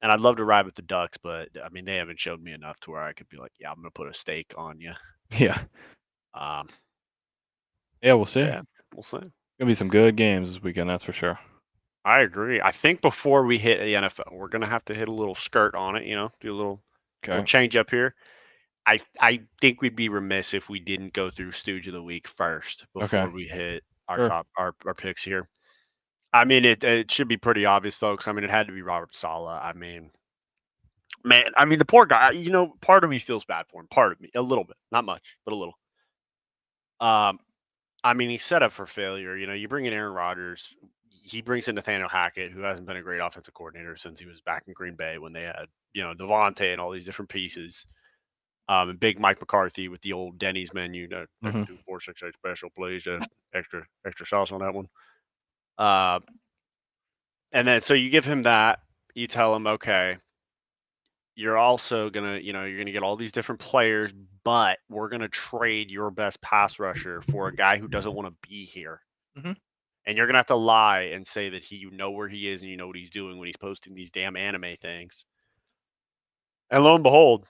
And I'd love to ride with the Ducks, but I mean, they haven't showed me enough to where I could be like, yeah, I'm gonna put a stake on you. Yeah. Um, Yeah, we'll see. yeah, we'll see. Gonna be some good games this weekend, that's for sure. I agree. I think before we hit the NFL, we're gonna have to hit a little skirt on it. Do a little Okay. change up here. I think we'd be remiss if we didn't go through Stooge of the Week first before Okay. we hit our Sure. top our picks here. I mean, it should be pretty obvious, folks. I mean, it had to be Robert Saleh. I mean, man, I mean the poor guy. Part of me feels bad for him. Part of me, a little bit, not much, but a little. I mean, he's set up for failure. You bring in Aaron Rodgers. He brings in Nathaniel Hackett, who hasn't been a great offensive coordinator since he was back in Green Bay when they had, Devontae and all these different pieces. And big Mike McCarthy with the old Denny's menu, Mhm. 2 4 6 8 special, please, just extra sauce on that one. Uh, and then so you give him that, you tell him, okay, you're also gonna, you're gonna get all these different players, but we're gonna trade your best pass rusher for a guy who doesn't want to be here. Mhm. And you're gonna have to lie and say that you know where he is and you know what he's doing when he's posting these damn anime things. And lo and behold,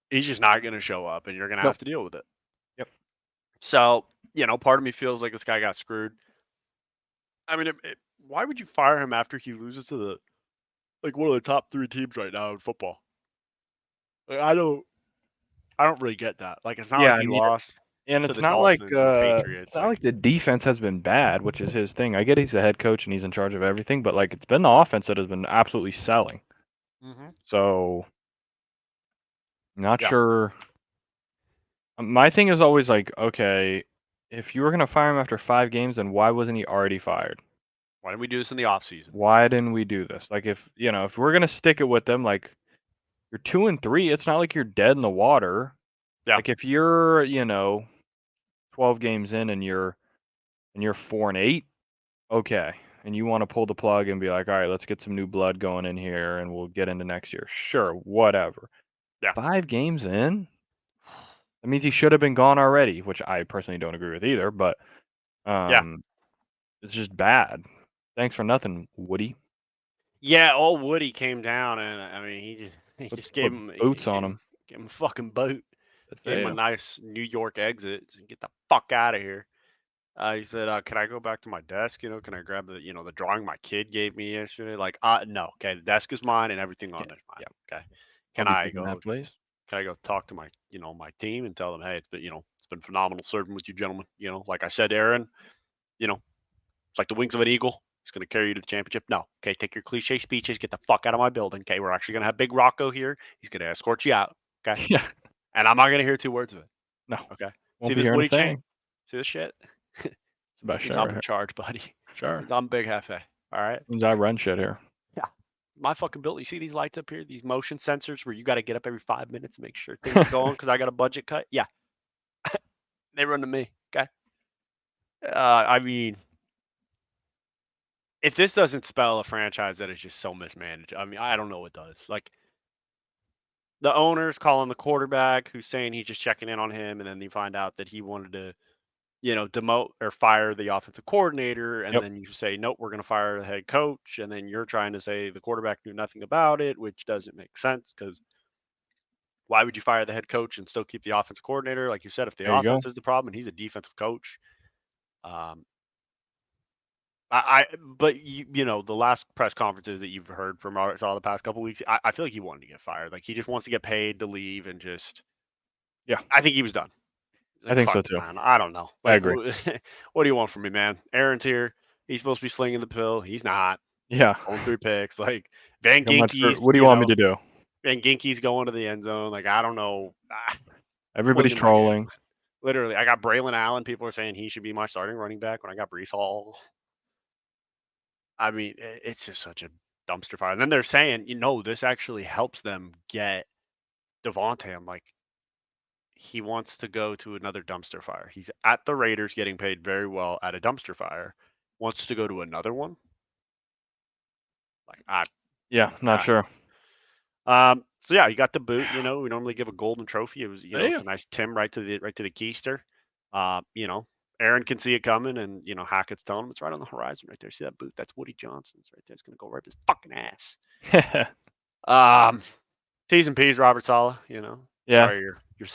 he's just not gonna show up, and you're gonna Nope. have to deal with it. Yep. So, part of me feels like this guy got screwed. I mean, why would you fire him after he loses to one of the top 3 teams right now in football? Like, I don't really get that. Like, it's not Yeah, like I he mean, lost and to the Dolphins and the it's Patriots. not Like, like the defense has been bad, which is his thing. I get he's the head coach and he's in charge of everything, but like it's been the offense that has been absolutely selling. hmm So, not yeah. sure. My thing is always like, okay, if you were gonna fire him after 5 games, then why wasn't he already fired? Why didn't we do this in the offseason? Why didn't we do this? Like, if we're gonna stick it with them, like you're 2-3, it's not like you're dead in the water. Yeah. Like if you're, 12 games in and you're 4-8, okay, and you want to pull the plug and be like, all right, let's get some new blood going in here, and we'll get into next year. Sure, whatever. Yeah. 5 games in, that means he should have been gone already, which I personally don't agree with either. But Yeah. um, it's just bad. Thanks for nothing, Woody. Yeah, old Woody came down, and I mean, he Put just put gave him boots on him. a fucking boat, gave him a Damn. nice New York exit, and get the fuck out of here. He said, "Can I go back to my desk? Can I grab the drawing my kid gave me yesterday?" Like, no, okay, the desk is mine, and everything on Yeah, it is mine. yeah. Okay, I'll can be I taking go? that place. Can I go talk to my team and tell them, hey, it's been phenomenal serving with you, gentlemen. Like I said, Aaron, you know, it's like the wings of an eagle. It's going to carry you to the championship. No. Okay. Take your cliche speeches. Get the fuck out of my building. Okay. We're actually going to have Big Rocco here. He's going to escort you out. Okay. Yeah. And I'm not going to hear 2 words of it. No, Okay. See won't be this hearing a Woody chain? thing. See this shit? It's about Means shit right I'm in here. charge, buddy. Sure. Means I'm Big Hefe. All right. Means I run shit here. Yeah. My fucking building. You see these lights up here? These motion sensors where you got to get up every 5 minutes to make sure things are going because I got a budget cut. Yeah. They run to me. Okay. I mean, if this doesn't spell a franchise that is just so mismanaged, I mean, I don't know what does. Like, the owner's calling the quarterback who's saying he's just checking in on him, and then you find out that he wanted to, demote or fire the offensive coordinator, and Yep. then you say, nope, we're going to fire the head coach, and then you're trying to say the quarterback knew nothing about it, which doesn't make sense because why would you fire the head coach and still keep the offensive coordinator? Like you said, if the There you go. offense is the problem and he's a defensive coach, um, but the last press conferences that you've heard from Arkansas the past couple weeks, I feel like he wanted to get fired. Like he just wants to get paid to leave and just. Yeah, I think he was done. I Like think fuck so it, too. man. I don't know. I Like, agree. what do you want from me, man? Aaron's here. He's supposed to be slinging the pill. He's not. Yeah. Going through picks. Like Van I'm not sure. Ginkel's, What do you want me to do? Van Ginkel's going to the end zone. Like I don't know. Everybody's Swinging my hand. trolling. Literally, I got Braylon Allen. People are saying he should be my starting running back when I got Brees Hall. I mean, it's just such a dumpster fire. And then they're saying, this actually helps them get Devontae. I'm like, he wants to go to another dumpster fire. He's at the Raiders getting paid very well at a dumpster fire. Wants to go to another one. Like Yeah, not sure. So yeah, you got the boot. We normally give a golden trophy. It was, Yeah. it's a nice Tim right to the keister. Aaron can see it coming, and Hackett's telling him it's right on the horizon, right there. See that boot? That's Woody Johnson's right there. It's gonna go right up his fucking ass. T's and P's, Robert Saleh. Yeah. Sorry, your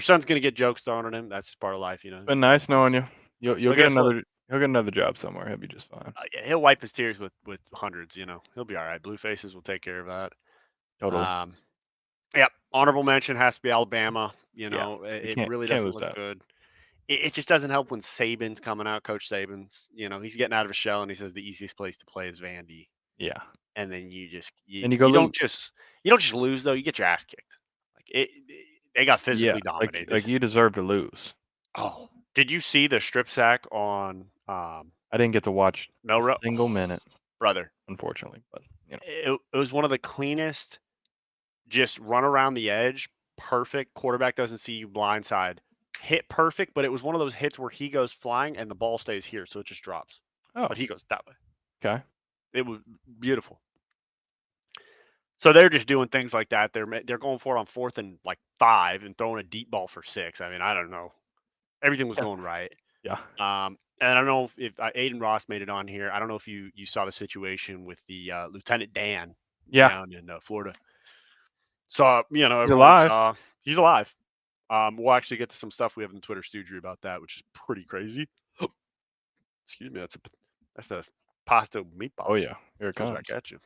son's gonna get jokes thrown at him. That's just part of life. It's been nice knowing you. You'll But get guess what? another. He'll get another job somewhere. He'll be just fine. He'll wipe his tears with hundreds. He'll be all right. Blue Faces will take care of that. Totally. Yep. Honorable mention has to be Alabama. Yeah. It really Can't doesn't lose look that. good. It just doesn't help when Saban's coming out, Coach Saban's. He's getting out of his shell, and he says the easiest place to play is Vandy. Yeah. And then you go don't just lose though. You get your ass kicked. Like they got physically dominated. Like you deserve to lose. Oh, did you see the strip sack on I didn't get to watch Melrose? a single minute, Brother. unfortunately, but it was one of the cleanest. Just run around the edge, perfect. Quarterback doesn't see you blindside. Hit perfect, but it was one of those hits where he goes flying and the ball stays here, so it just drops. Oh. But he goes that way. Okay. It was beautiful. So they're just doing things like that. They're going for it on 4th and 5 and throwing a deep ball for 6. I mean, I don't know. Everything was going right. Yeah. And I don't know if Aiden Ross made it on here. I don't know if you saw the situation with the Lieutenant Dan down in Florida. So everyone saw he's alive. We'll actually get to some stuff we have in the Twitter Stoogery about that, which is pretty crazy. Excuse me, that's a pasta meatball. Oh yeah, here it comes comes. back at you.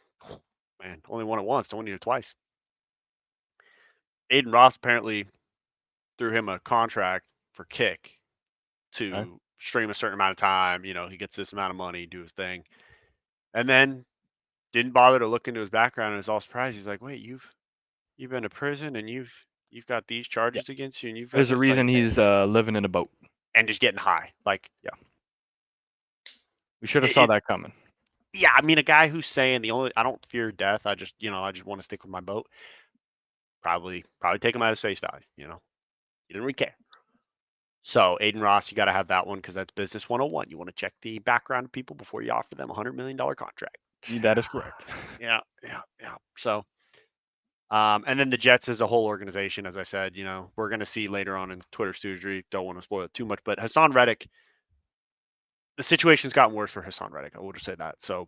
Man, only won it once, don't need it twice. Aiden Ross apparently threw him a contract for kick to stream a certain amount of time. He gets this amount of money, do his thing, and then didn't bother to look into his background and was all surprised. He's like, "Wait, you've been to prison and you've got these charges against you, and you've got There's a this, reason he's living in a boat and just getting high." Like, yeah, we should have saw that coming. Yeah, I mean, a guy who's saying I don't fear death. I just want to stick with my boat. Probably take him at his face value. He didn't really care. So Aiden Ross, you got to have that one because that's business 101. You want to check the background of people before you offer them $100 million contract. That is correct. Yeah. So, and then the Jets as a whole organization, as I said, we're going to see later on in Twitter Stoogery. Don't want to spoil it too much, but Hassan Reddick, the situation's gotten worse for Hassan Reddick. I will just say that. So,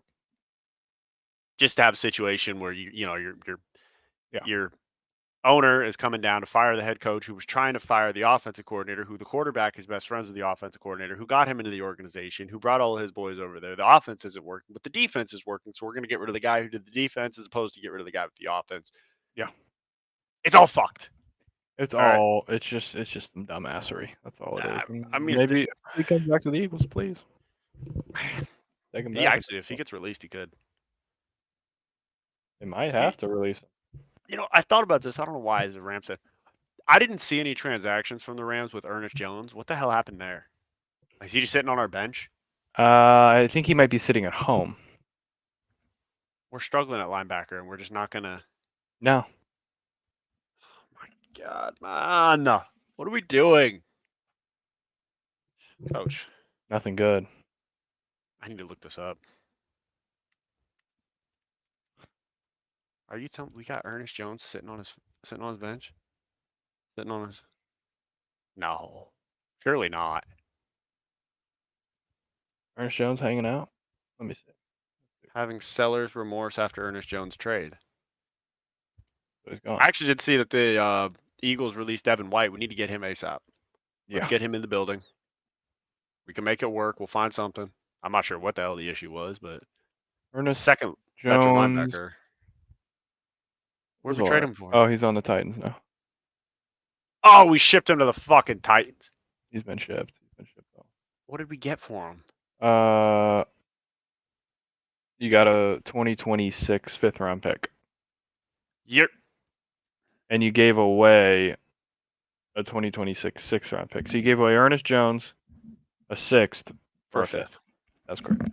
just to have a situation where your owner is coming down to fire the head coach who was trying to fire the offensive coordinator, who the quarterback is best friends with the offensive coordinator, who got him into the organization, who brought all of his boys over there. The offense isn't working, but the defense is working. So we're going to get rid of the guy who did the defense as opposed to get rid of the guy with the offense. Yeah. It's all fucked. It's all right. It's just some dumbassery. That's all it is. I mean, maybe if he comes back to the Eagles, please. Take him back. Yeah, actually, if he gets released, he could. They might have to release him. I thought about this. I don't know why, as a Rams fan. I didn't see any transactions from the Rams with Ernest Jones. What the hell happened there? Is he just sitting on our bench? I think he might be sitting at home. We're struggling at linebacker, and we're just not going to. No. Oh, my God, man. What are we doing? Coach. Nothing good. I need to look this up. Are you telling we got Ernest Jones sitting on his bench? Sitting on his. No. Surely not. Ernest Jones hanging out? Let me see. Having seller's remorse after Ernest Jones trade. He's gone. I actually did see that the Eagles released Devin White. We need to get him ASAP. Let's get him in the building. We can make it work. We'll find something. I'm not sure what the hell the issue was, but Ernest second Jones. veteran linebacker. Where'd we trade him for? Oh, he's on the Titans now. Oh, we shipped him to the fucking Titans. He's been shipped. What did we get for him? You got a 2026 fifth-round pick, You're and you gave away a 2026 sixth-round pick. So you gave away Ernest Jones, a sixth, for or a a fifth. fifth. That's correct.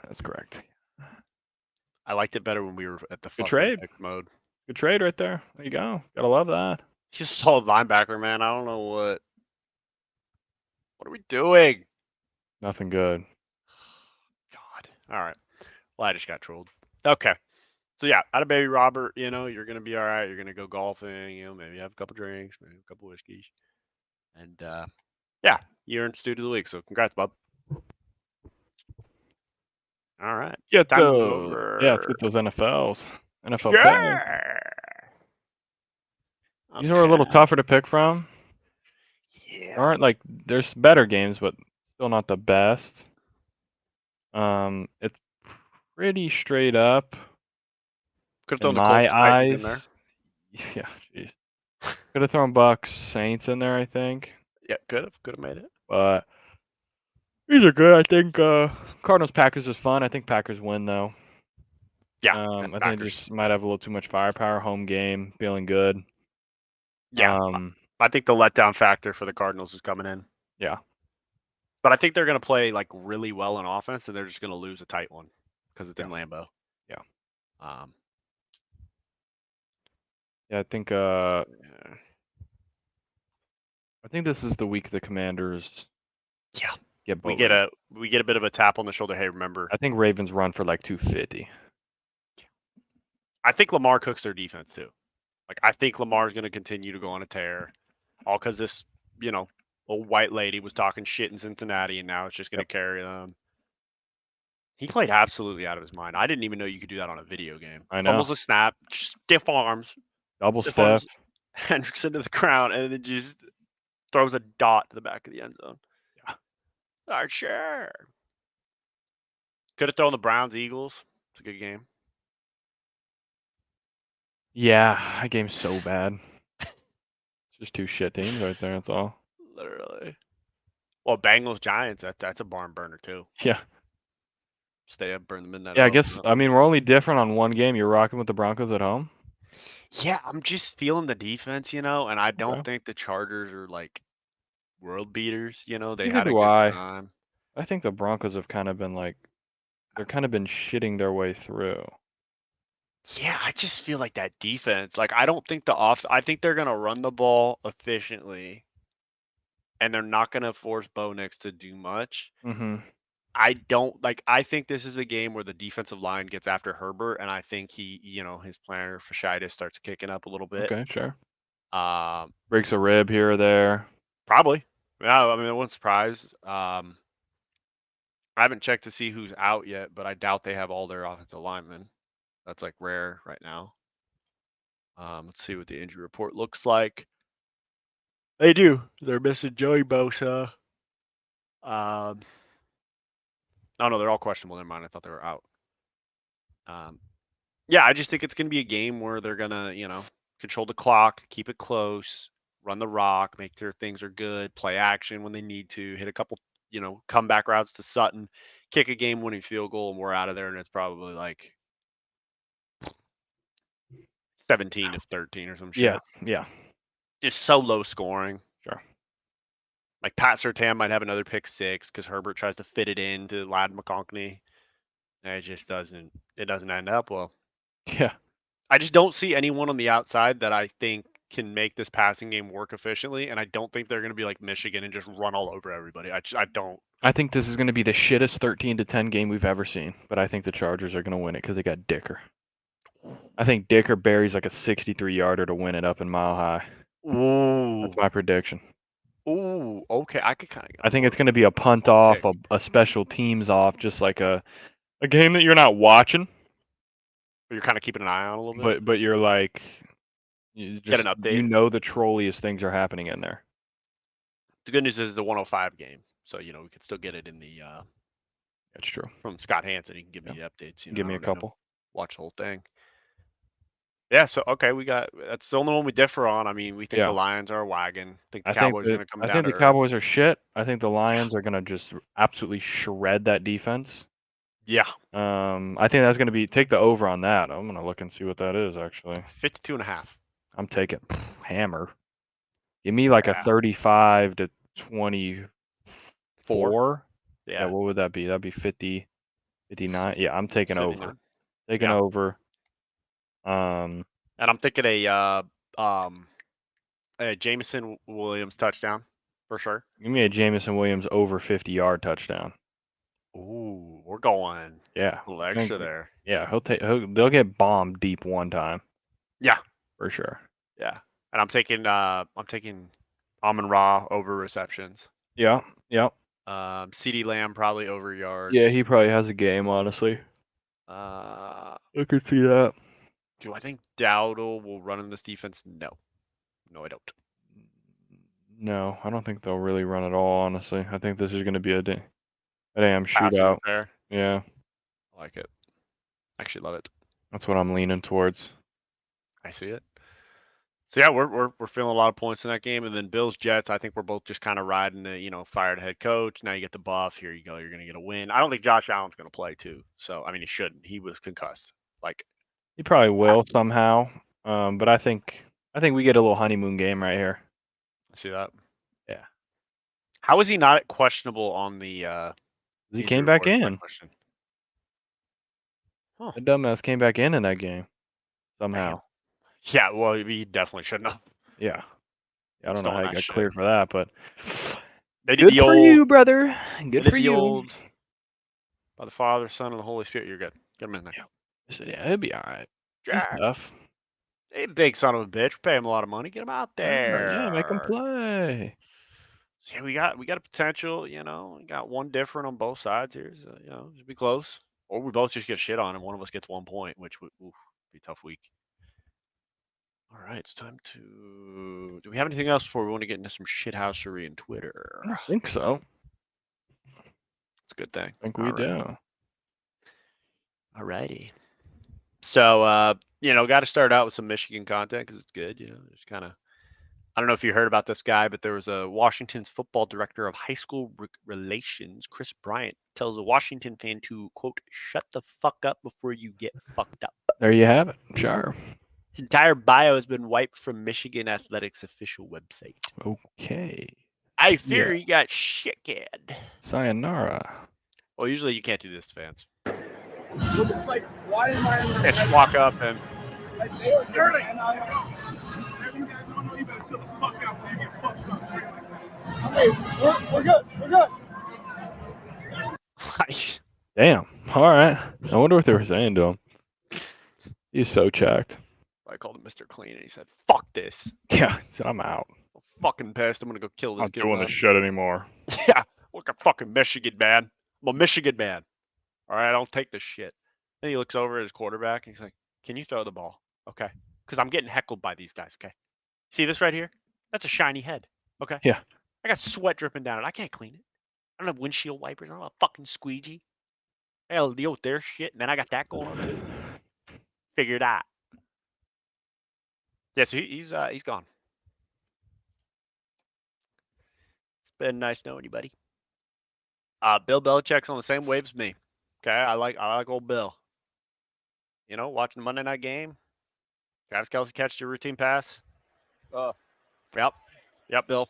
That's correct. I liked it better when we were at the Good fuck them trade. pick mode. Good trade right there. There you go. Gotta love that. He's a solid linebacker, man. I don't know what. What are we doing? Nothing good. God. All right. Well, I just got trolled. Okay. So yeah, out of Baby Robert, you're gonna be all right. You're gonna go golfing. Maybe have a couple drinks, maybe a couple whiskeys, and yeah, you earned Student of the Week. So congrats, bub. All right. Get Time to move those. Yeah, let's over. get those NFLs. NFL picks. Sure. These are a little Okay. tougher to pick from. Yeah. There aren't there's better games, but still not the best. It's pretty straight up Could have in thrown the my Colts Titans in there. eyes. Yeah, jeez. Could have thrown Bucks Saints in there, I think. Yeah, could have made it. But these are good. I think Cardinals Packers is fun. I think Packers win though. Yeah, I think they Packers. just might have a little too much firepower. Home game, feeling good. Yeah, I think the letdown factor for the Cardinals is coming in. Yeah. But I think they're going to play really well in offense, and they're just going to lose a tight one because it's in Lambeau. Yeah. Yeah, I think this is the week the Commanders get we boat get raced. we get a bit of a tap on the shoulder. Hey, remember? I think Ravens run for 250. I think Lamar cooks their defense too. I think Lamar's going to continue to go on a tear, all because this old white lady was talking shit in Cincinnati, and now it's just going to carry them. He played absolutely out of his mind. I didn't even know you could do that on a video game. I know. Fumbles a snap, stiff arms, Double stiff step. arms Hendrickson to the ground, and then just throws a dot to the back of the end zone. Yeah. All right, sure. Could have thrown the Browns Eagles. It's a good game. Yeah, that game's so bad. It's just two shit teams right there. That's all. Literally. Well, Bengals Giants. That's a barn burner too. Yeah. Stay up, burn the midnight. Yeah, I guess. I mean, we're only different on one game. You're rocking with the Broncos at home. Yeah, I'm just feeling the defense, and I don't think the Chargers are world beaters. They Neither had a do good I. time. I think the Broncos have kind of been they're kind of been shitting their way through. Yeah, I just feel like that defense. I don't think I think they're gonna run the ball efficiently, and they're not gonna force Bo Nix to do much. Mm-hmm. I don't I think this is a game where the defensive line gets after Herbert, and I think his plantar fasciitis starts kicking up a little bit. Okay, sure. Breaks a rib here or there. Probably. Yeah, I mean, it wouldn't surprise. I haven't checked to see who's out yet, but I doubt they have all their offensive linemen. That's rare right now. Let's see what the injury report looks like. They do. They're missing Joey Bosa. Oh no, they're all questionable. Never mind. I thought they were out. Yeah, I just think it's gonna be a game where they're gonna, control the clock, keep it close, run the rock, make sure things are good, play action when they need to, hit a couple, comeback routes to Sutton, kick a game-winning field goal, and we're out of there. And it's probably 17-13 or some shit. Yeah. Just so low scoring. Sure. Pat Surtain might have another pick six because Herbert tries to fit it into Ladd McConkey. And it just doesn't end up well. Yeah. I just don't see anyone on the outside that I think can make this passing game work efficiently, and I don't think they're going to be like Michigan and just run all over everybody. I don't. I think this is going to be the shittest 13-10 game we've ever seen, but I think the Chargers are going to win it because they got Dicker. I think Dicker buries a 63-yarder to win it up in Mile High. Ooh. That's my prediction. Ooh, okay. I could kind of. I think it's going to be a punt off, a special teams off, just like a game that you're not watching. But you're kind of keeping an eye on a little bit. But you're you get an update. You know the trolliest things are happening in there. The good news is the 105 game, so we could still get it in the. That's true. From Scott Hansen, he can give me the updates. Give me a couple. Watch the whole thing. Yeah, so okay, that's the only one we differ on. I mean, we think the Lions are a wagon. I think the Cowboys are going to come down. I think the Cowboys are shit. I think the Lions are going to just absolutely shred that defense. Yeah. I think that's gonna be take the over on that. I'm gonna look and see what that is actually. 52.5. I'm taking hammer. Give me like a Yeah. 35 to 24. Yeah, Yeah. what would that be? That'd be 50, 59. Yeah, I'm taking 59. over. Taking Yeah. over. And I'm thinking a Jameson Williams touchdown for sure. Give me a Jameson Williams over 50-yard touchdown. Ooh, we're going Yeah. a little extra there. Yeah, they'll get bombed deep one time Yeah. for sure. Yeah. And I'm taking Amon-Ra over receptions. Yeah. Yep. CD Lamb probably over yards. Yeah, he probably has a game, honestly. Uh, I could see that. do I think Dowdle will run in this defense? No. No, I don't. No, I don't think they'll really run at all, honestly. I think this is going to be a damn Passing shootout. affair. Yeah, I like it. Actually love it. that's what I'm leaning towards. I see it. So yeah, we're feeling a lot of points in that game, and then Bills Jets. I think we're both just kind of riding the fired head coach. Now you get the buff. Here you go. You're gonna get a win. I don't think Josh Allen's gonna play too. So I mean, he shouldn't. He was concussed. Like He probably will somehow, but I think we get a little honeymoon game right here. see that. Yeah, How is he not questionable on the he injury came back report is my in. question. Huh. The dumbass came back in that game Damn. somehow. Yeah. Well, he definitely shouldn't have. Yeah, I don't know Still how on he that got shit. cleared for that, but They did good the for old. you, brother. They Good did for the you. old. By the Father, Son, and the Holy Spirit. You're good. Get him in there. I said, yeah, it'll be all right. He's Jack. tough. Hey, big son of a bitch. Pay him a lot of money. Get him out Yeah, make him there. play. Yeah, we got a potential. We got one different on both sides here. So, it'll be close. Or we both just get shit on, and one of us gets 1 point, which would be a tough week. All right, it's time to. Do we have anything else before we want to get into some shithousery and Twitter? I don't think so. It's a good thing. I think we do. All righty. So, got to start out with some Michigan content because it's good. Just kind of. I don't know if you heard about this guy, but there was a Washington's football director of high school relations, Chris Bryant, tells a Washington fan to, quote, shut the fuck up before you get fucked up. There you have it. Sure. His entire bio has been wiped from Michigan Athletics official website. Okay. I fear he got shit canned. Sayonara. Well, usually you can't do this to fans. Like, why am I? Can't just walk up and. Like, they were dirty. And I every guy don't know you better shut the fuck up when you get fucked up. Hey, we're good. We're good. Damn. All right. I wonder what they were saying to him. He's so checked. I called him Mr. Clean, and he said, "Fuck this." Yeah. He said, I'm out. I'm fucking pissed. I'm gonna go kill this I'm kid. doing this shit anymore. Yeah, look a fucking Michigan man. I'm a Michigan man. All right, I don't take this shit. Then he looks over at his quarterback and he's like, "Can you throw the ball? Okay, because I'm getting heckled by these guys. Okay, see this right here? That's a shiny head. Okay, Yeah. I got sweat dripping down it. I can't clean it. I don't have windshield wipers. I don't have a fucking squeegee. I gotta deal with their shit, and then I got that going on too. Figure it out." Yeah, so he's gone. It's been nice knowing you, buddy. Bill Belichick's on the same wave as me. Okay, I like old Bill. Watching the Monday night game. Travis Kelce catch your routine pass. Yep, Bill.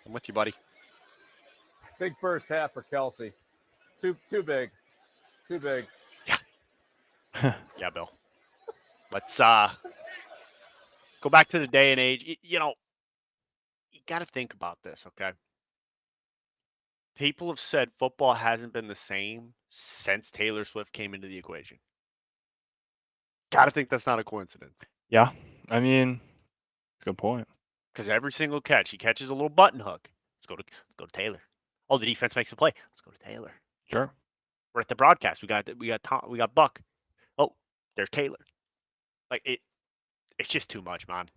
I'm with you, buddy. Big first half for Kelce. Too big. Too big. Yeah, Bill. Let's go back to the day and age. You got to think about this, okay? People have said football hasn't been the same since Taylor Swift came into the equation. Got to think that's not a coincidence. Yeah. I mean, good point. Because every single catch, he catches a little button hook. Let's go to Taylor. Oh, the defense makes a play. Let's go to Taylor. Sure. We're at the broadcast. We got Buck. Oh, there's Taylor. Like it's just too much, man.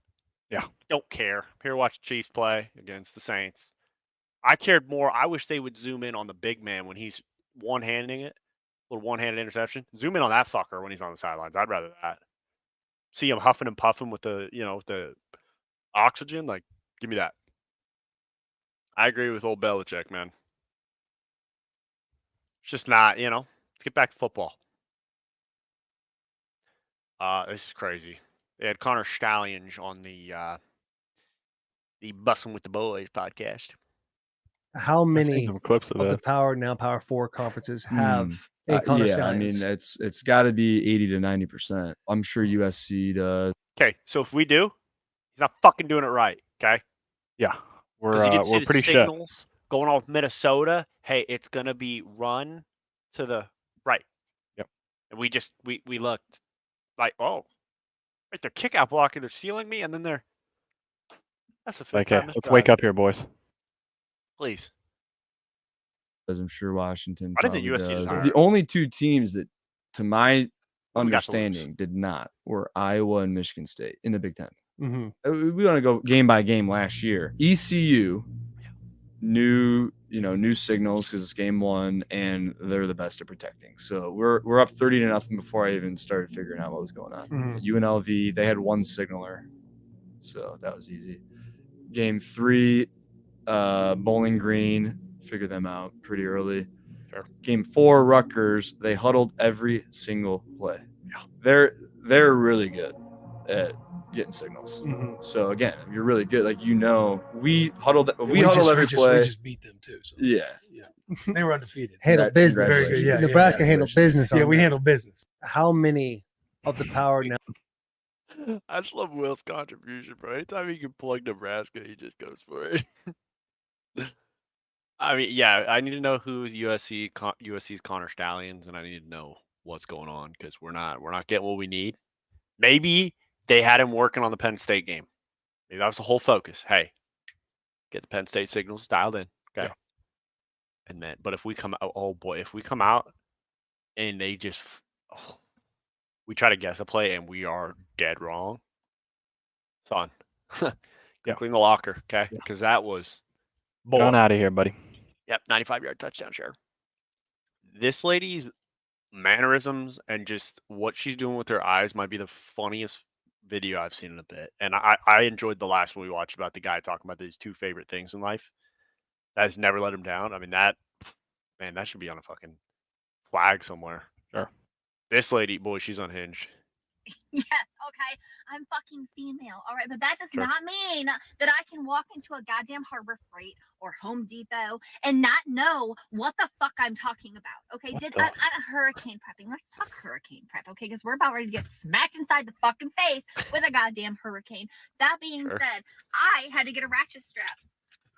Yeah. Don't care. Here, watch the Chiefs play against the Saints. I cared more. I wish they would zoom in on the big man when he's one-handing it, little one-handed interception. Zoom in on that fucker when he's on the sidelines. I'd rather that. See him huffing and puffing with the oxygen. Like, give me that. I agree with old Belichick, man. It's just not, Let's get back to football. This is crazy. They had Connor Stallions on the Bussin' with the Boys podcast. How I've seen many some clips of of the this. Power 4 conferences have a Connor yeah, Stallions? I mean it's got to be 80 to 90%. I'm sure USC does. Okay, so if we do, he's not fucking doing it right. Okay, Yeah, because you can see we're the pretty shit. signals going off Minnesota. Hey, it's gonna be run to the right. Yep. And we looked like, oh, right, they're kick out blocking, they're sealing me, and then they're that's the fifth Like, time. let's wake up here, boys. Please. As I'm sure Washington Why doesn't probably USC just does. hire The him? only two teams that, to my What do we got to lose? understanding, did not were Iowa and Michigan State in the Big Ten. Mm-hmm. We want to go game by game last year. ECU, new signals because it's game one, and they're the best at protecting. So we're up 30-0 before I even started figuring out what was going on. Mhm. UNLV, they had one signaler, so that was easy. Game 3, Bowling Green, figured them out pretty early. Sure. Game 4, Rutgers, they huddled every single play. Yeah. They're really good at getting signals. Mhm. So again, if you're really good, like we huddled every We play. just beat them too. So Yeah. they were undefeated. Handle business. Very good. Yeah, Nebraska handled business. Yeah, on we that. handle business. How many of the Power now? I just love Will's contribution, bro. Anytime he can plug Nebraska, he just goes for it. I mean, yeah, I need to know who's USC's Connor Stallions, and I need to know what's going on because we're not getting what we need. Maybe they had him working on the Penn State game. Maybe that was the whole focus. Hey, get the Penn State signals dialed in, okay? Yeah. And then, but if we come out, oh boy, if we come out and they just, we try to guess a play and we are dead wrong, son, Yeah. clean the locker, okay? Yeah. Because that was, Gone out of here, buddy. Yep, 95-yard touchdown, sure. This lady's mannerisms and just what she's doing with her eyes might be the funniest video I've seen in a bit. And I enjoyed the last one we watched about the guy talking about his 2 favorite things in life. That has never let him down. I mean, that should be on a fucking flag somewhere. Sure. This lady, boy, she's unhinged. Yes, okay. I'm fucking female, all right? But that does Sure. not mean that I can walk into a goddamn Harbor Freight or Home Depot and not know what the fuck I'm talking about, okay? What I'm the- hurricane prepping. Let's talk hurricane prep, okay? Because we're about ready to get smacked inside the fucking face with a goddamn hurricane. That being Sure. said, I had to get a ratchet strap.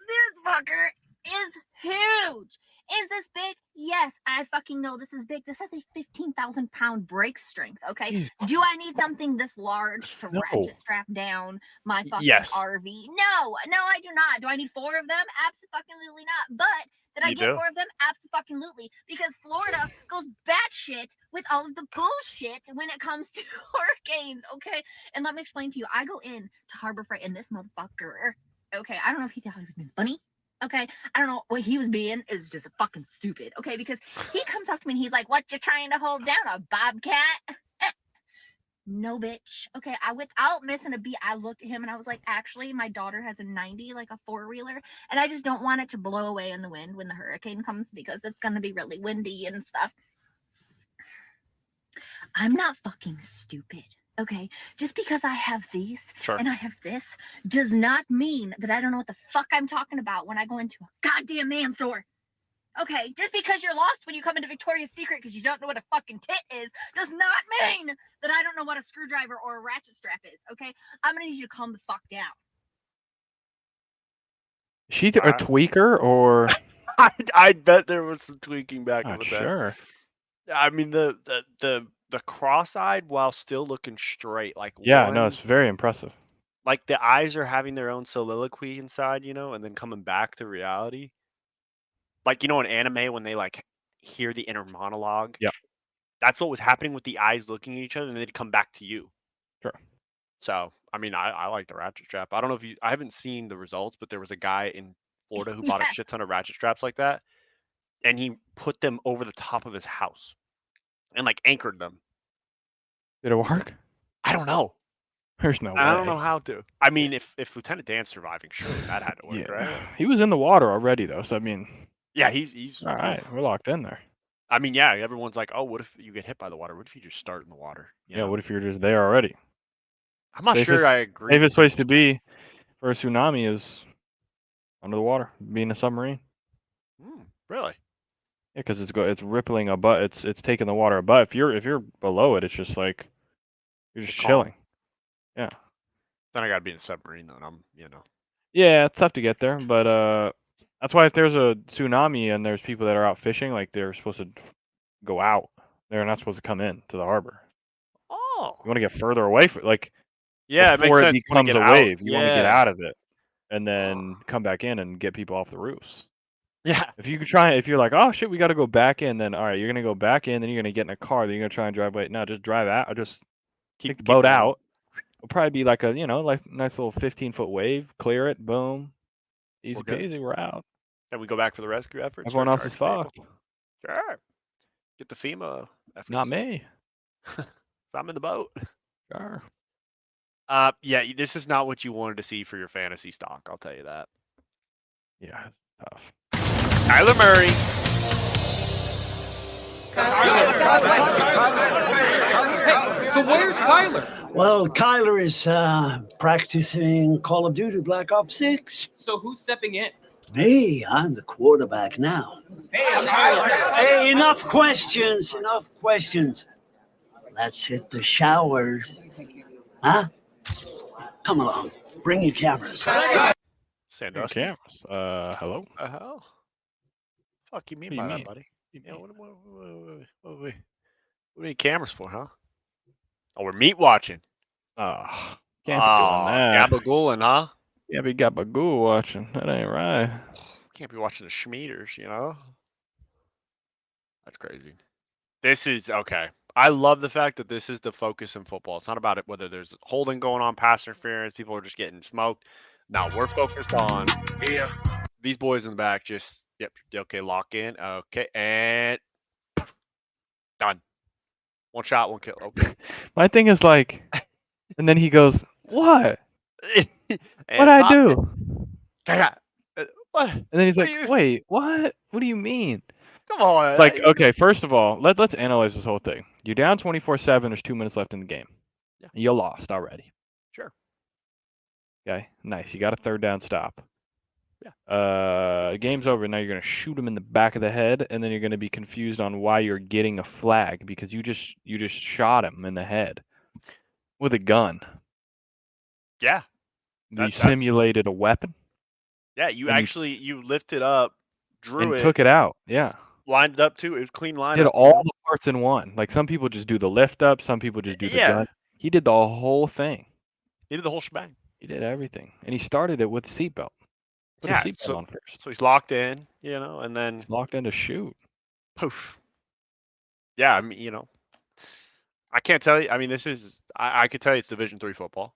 This fucker is huge. Is this big? Yes, I fucking know this is big. This has a 15,000-pound brake strength, okay? Jeez. Do I need something this large to No. ratchet strap down my fucking Yes. RV? No, I do not. Do I need 4 of them? Absolutely not. But did I You get do. 4 of them? Absolutely. Because Florida goes batshit with all of the bullshit when it comes to hurricanes, okay? And let me explain to you. I go in to Harbor Freight and this motherfucker, okay, I don't know if he thought he was being funny. Okay, I don't know what he was being. It was just fucking stupid. Okay, because he comes up to me and he's like, "What you trying to hold down, a bobcat?" No, bitch. Okay, without missing a beat, I looked at him and I was like, "Actually, my daughter has a 90, like a 4-wheeler, and I just don't want it to blow away in the wind when the hurricane comes because it's gonna be really windy and stuff." I'm not fucking stupid. Okay, just because I have these Sure. and I have this does not mean that I don't know what the fuck I'm talking about when I go into a goddamn man store. Okay, just because you're lost when you come into Victoria's Secret because you don't know what a fucking tit is does not mean that I don't know what a screwdriver or a ratchet strap is. Okay, I'm gonna need you to calm the fuck down. Is she a tweaker or? I'd bet there was some tweaking back Not with that. sure. I mean, the cross-eyed while still looking straight, like Yeah, no, one- it's very impressive. like the eyes are having their own soliloquy inside, and then coming back to reality. Like, in anime when they like hear the inner monologue. Yep. That's what was happening with the eyes looking at each other, and they'd come back to you. Sure. So, I mean, I like the ratchet strap. I don't know if I haven't seen the results, but there was a guy in Florida who bought a Yes. shit ton of ratchet straps like that, and he put them over the top of his house and like anchored them. Did it work? I don't know. There's no way. I don't know how to. I mean, if Lieutenant Dan's surviving, surely that had to work, Yeah, right? he was in the water already though, so I mean, Yeah, he's all right, we're locked in there. I mean, yeah, everyone's like, oh, what if you get hit by the water? What if you just start in the water? You Yeah, know? what if you're just there already? I'm not sure Safest- I agree. with Safest place people's- to be for a tsunami is under the water, being a submarine. Really? Yeah, because it's rippling above. It's taking the water above. If you're below it, it's just like you're just Calm. chilling. Yeah. Then I gotta be in a submarine, though. And I'm, you know. Yeah, it's tough to get there, but that's why if there's a tsunami and there's people that are out fishing, like they're supposed to go out. They're not supposed to come in to the harbor. Oh. You want to get further away from like Yeah, it makes before it sense. You wanna becomes get a out. wave. You want to get Yeah. out of it and then come back in and get people off the roofs. Yeah. If you're like, oh shit, we got to go back in, then all right, you're gonna go back in, then you're gonna get in a car, then you're gonna try and drive away. No, just drive out. Just take the boat going. out. It'll probably be like a like nice little 15-foot wave. Clear it, boom, easy We're good. peasy. We're out. Then we go back for the rescue efforts. Everyone else is charging fucked. people. Sure. Get the FEMA efforts. Not me. So I'm in the boat. Sure. Yeah, this is not what you wanted to see for your fantasy stock. I'll tell you that. Yeah, tough. Kyler Murray. So where's Kyler? Well, Kyler is practicing Call of Duty Black Ops 6. So who's stepping in? Me, I'm the quarterback now. Hey, enough questions, enough questions. Let's hit the showers. Huh? Come along, bring your cameras. Sandusky. Cameras. Hello. Hell? Fuck you mean What do you by that, mean? buddy? Yeah, what do we need cameras for, huh? Oh, we're meat watching. Oh, can't be doing that. Gabagooling, huh? Can't be Gabagoo watching. That ain't right. Can't be watching the Schmieders, you know? That's crazy. This is okay. I love the fact that this is the focus in football. It's not about it whether there's holding going on, pass interference, people are just getting smoked. No, we're focused on these boys in the back. Just okay, lock in. Okay, and done. One shot, one kill. Okay. My thing is like, and then he goes, "What? And What'd I do?" What? And then he's What like, do you- "Wait, what? What do you mean?" Come on. It's like, okay, first of all, let's analyze this whole thing. You're down 24-7. There's 2 minutes left in the game. Yeah. You lost already. Sure. Okay, nice. You got a third down stop. Yeah. Game's over. Now you're gonna shoot him in the back of the head, and then you're gonna be confused on why you're getting a flag because you just shot him in the head with a gun. Yeah. You simulated a weapon. Yeah, you and actually you lifted up, drew and it, took it out. Yeah. lined it up too. It was clean line. Did all the parts in one. Like some people just do the lift up, some people just do the Yeah. gun. He did the whole thing. He did the whole shebang. He did everything, and he started it with the seatbelt. Put Yeah, a seatbelt on first. So he's locked in, you know, and then Locked in to shoot. poof. Yeah, I mean, you know, I can't tell you. I mean, this is I could tell you it's Division III football.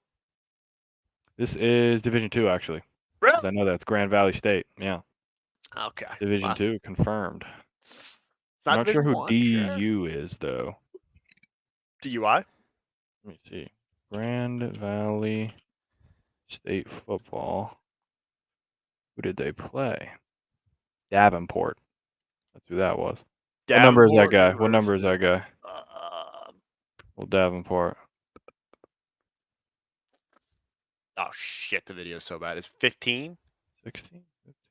This is Division II, actually. 'Cause Really? I know that's Grand Valley State. Yeah. Okay. Division Wow. II confirmed. It's not I'm not sure Division who I, DU is though. DUI. Let me see. Grand Valley State football. Who did they play? Davenport. That's who that was. What number is that guy? What number is that guy? Well, Davenport. Oh shit! The video's so bad. It's 15, 16.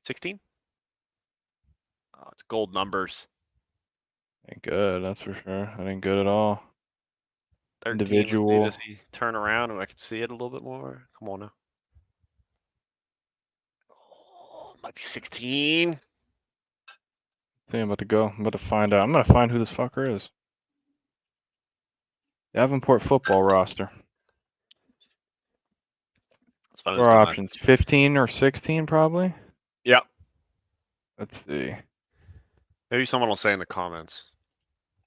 16. Oh, it's gold numbers. Ain't good, that's for sure. That ain't good at all. 13. Individual. Let's see, does he turn around and I can see it a little bit more? Come on now. Oh, might be 16. I think I'm about to go. I'm about to find out. I'm gonna find who this fucker is. Davenport football roster. Four options. 15 or 16 probably? Yep. Let's see. Maybe someone will say in the comments.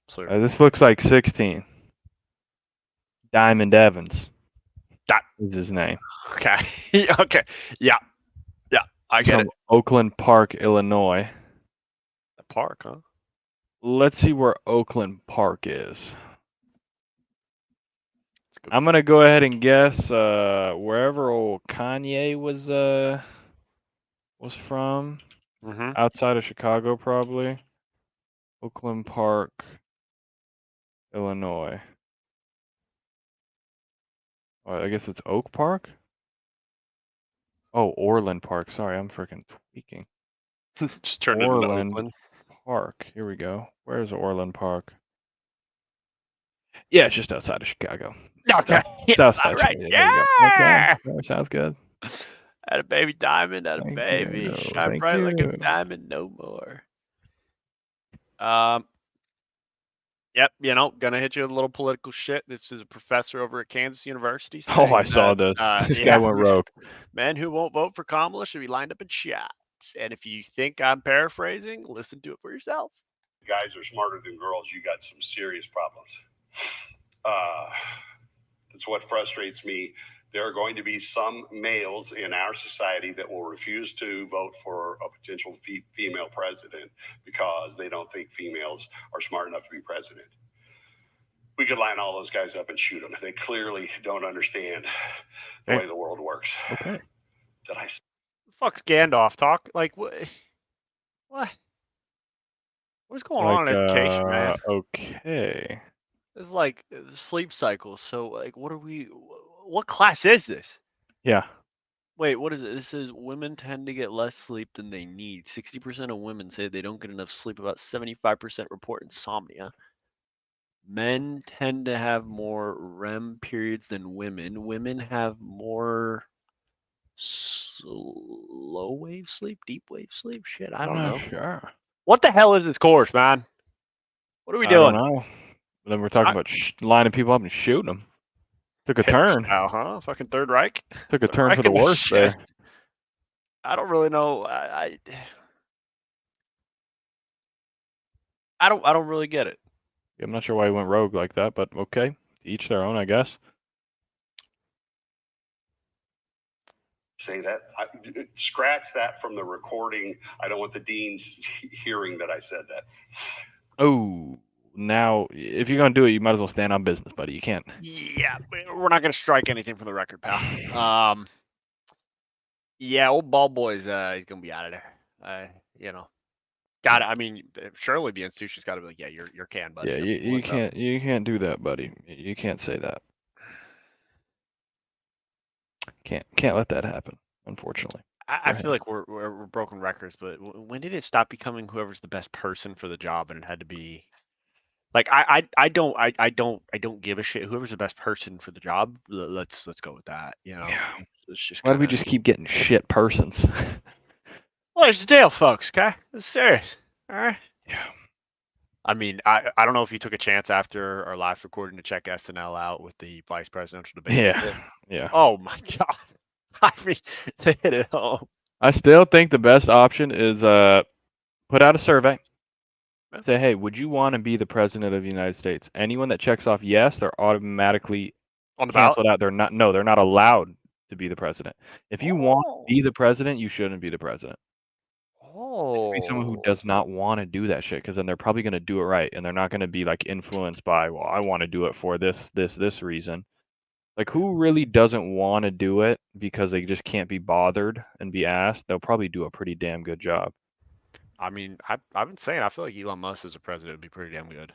So This looks like 16. Diamond Evans. That is his name. Okay. Okay. Yeah. Yeah. I get From it. Oakland Park, Illinois. The park, huh? Let's see where Oakland Park is. I'm gonna go ahead and guess wherever old Kanye was from, outside of Chicago, probably. Oakland Park, Illinois. Oh, I guess it's Oak Park? Oh, Orland Park. Sorry, I'm freaking tweaking. Just turned it into Orland Oakland. Park. Here we go. Where's Orland Park? Yeah, it's just outside of Chicago. Okay. It's outside. All right. There you go. Okay. Sounds good. At a baby diamond, at a Thank baby. you. Shine Thank bright like a you. diamond, no more. Yep, gonna hit you with a little political shit. This is a professor over at Kansas University saying Oh, I saw this. This guy went rogue. Men who won't vote for Kamala should be lined up and shot. And if you think I'm paraphrasing, listen to it for yourself. Guys are smarter than girls. You got some serious problems. That's what frustrates me. There are going to be some males in our society that will refuse to vote for a potential female president because they don't think females are smart enough to be president. We could line all those guys up and shoot them. They clearly don't understand the way the world works. Okay. Did I? Fuck's Gandalf talk? Like what? What's going on in education, man? Okay. It's like sleep cycles. So like, what class is this? Yeah. Wait, what is it? This is women tend to get less sleep than they need. 60% of women say they don't get enough sleep. About 75% report insomnia. Men tend to have more REM periods than women. Women have more slow wave sleep, deep wave sleep. Shit, I don't know. Sure. What the hell is this course, man? What are we doing? I don't know. Then we're talking about lining people up and shooting them. Took a turn. Now, huh? Fucking Third Reich. Took a turn for the worse there. I don't really know. I don't really get it. I'm not sure why he went rogue like that, but okay. Each their own, I guess. Say that. Scratch that from the recording. I don't want the deans hearing that I said that. Oh, now if you're gonna do it, you might as well stand on business, buddy. You can't. Yeah, we're not gonna strike anything from the record, pal. Yeah, old ball boy's he's gonna be out of there. Got it. I mean, surely the institution's got to be like, yeah, you're canned, buddy. Yeah, you can't do that, buddy. You can't say that. Can't let that happen. Unfortunately. I feel like we're broken records, but when did it stop becoming whoever's the best person for the job, and it had to be like I don't give a shit. Whoever's the best person for the job, let's go with that. Yeah. It's just why do we just keep getting shit persons? Well, it's the deal, folks. Okay, it's serious. All right. Yeah. I mean, I don't know if you took a chance after our last recording to check SNL out with the vice presidential debate. Yeah. Oh my god. I mean, they hit it home. I still think the best option is put out a survey. Say, hey, would you want to be the president of the United States? Anyone that checks off yes, they're automatically on the canceled ballot? out. They're not allowed to be the president. If you want to be the president, you shouldn't be the president. Be someone who does not want to do that shit, because then they're probably going to do it right, and they're not going to be like influenced by, well, I want to do it for this reason. Like, who really doesn't want to do it because they just can't be bothered and be asked? They'll probably do a pretty damn good job. I mean, I've been saying I feel like Elon Musk as a president would be pretty damn good.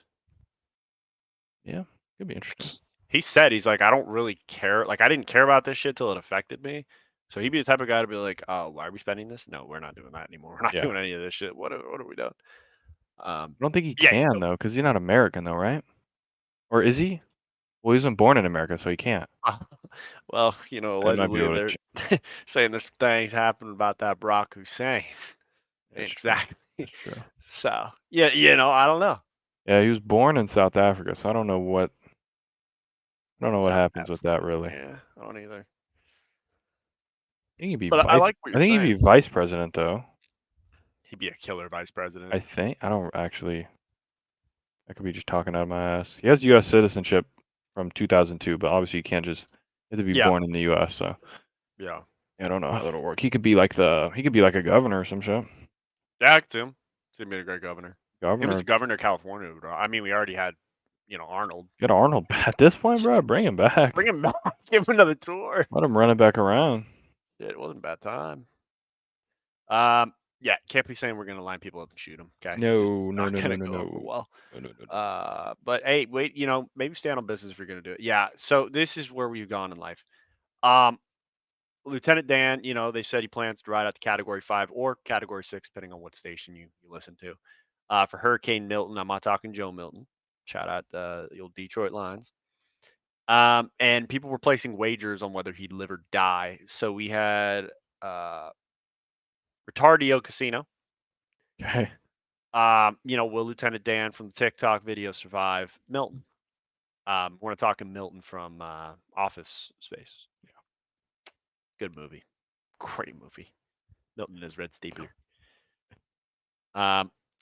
Yeah, it'd be interesting. He said, he's like, I don't really care. Like, I didn't care about this shit till it affected me. So he'd be the type of guy to be like, oh, why are we spending this? No, we're not doing that anymore. We're not doing any of this shit. What are we doing? I don't think he can, though, because he's not American, though, right? Or is he? Well, he wasn't born in America, so he can't. Well, allegedly they're saying there's things happening about that Barack Hussein. Exactly. That's true. So, yeah, I don't know. Yeah, he was born in South Africa, so I don't know what happens with that, really. Yeah, I don't either. I think he'd be I like what you're saying. he'd be vice president, though. He'd be a killer vice president. I think. I don't actually. I could be just talking out of my ass. He has U.S. citizenship from 2002, but obviously you can't just. You have to be born in the U.S. So. Yeah. I don't know how that'll work. He could be like a governor or some shit. Yeah, I could see him. He'd be a great governor. He was Governor. the governor of California. I mean, we already had, Arnold. Get Arnold at this point, bro. Bring him back. Bring him back. Give him another tour. Let him run it back around. It wasn't a bad time. Yeah, can't be saying we're gonna line people up and shoot them. Okay. No, no, Not no, gonna no, no, go over no. well. No, no, no. But hey, wait. Maybe stand on business if you're gonna do it. Yeah. So this is where we've gone in life. Um, Lieutenant Dan, they said he plans to ride out the Category 5 or Category 6, depending on what station you listen to. For Hurricane Milton, I'm not talking Joe Milton. Shout out the old Detroit Lions. And people were placing wagers on whether he'd live or die. So we had Retardio Casino. Okay. Will Lieutenant Dan from the TikTok video survive Milton? We're talking Milton from Office Space. Yeah. Good movie. Great movie. Milton is Red Stapler.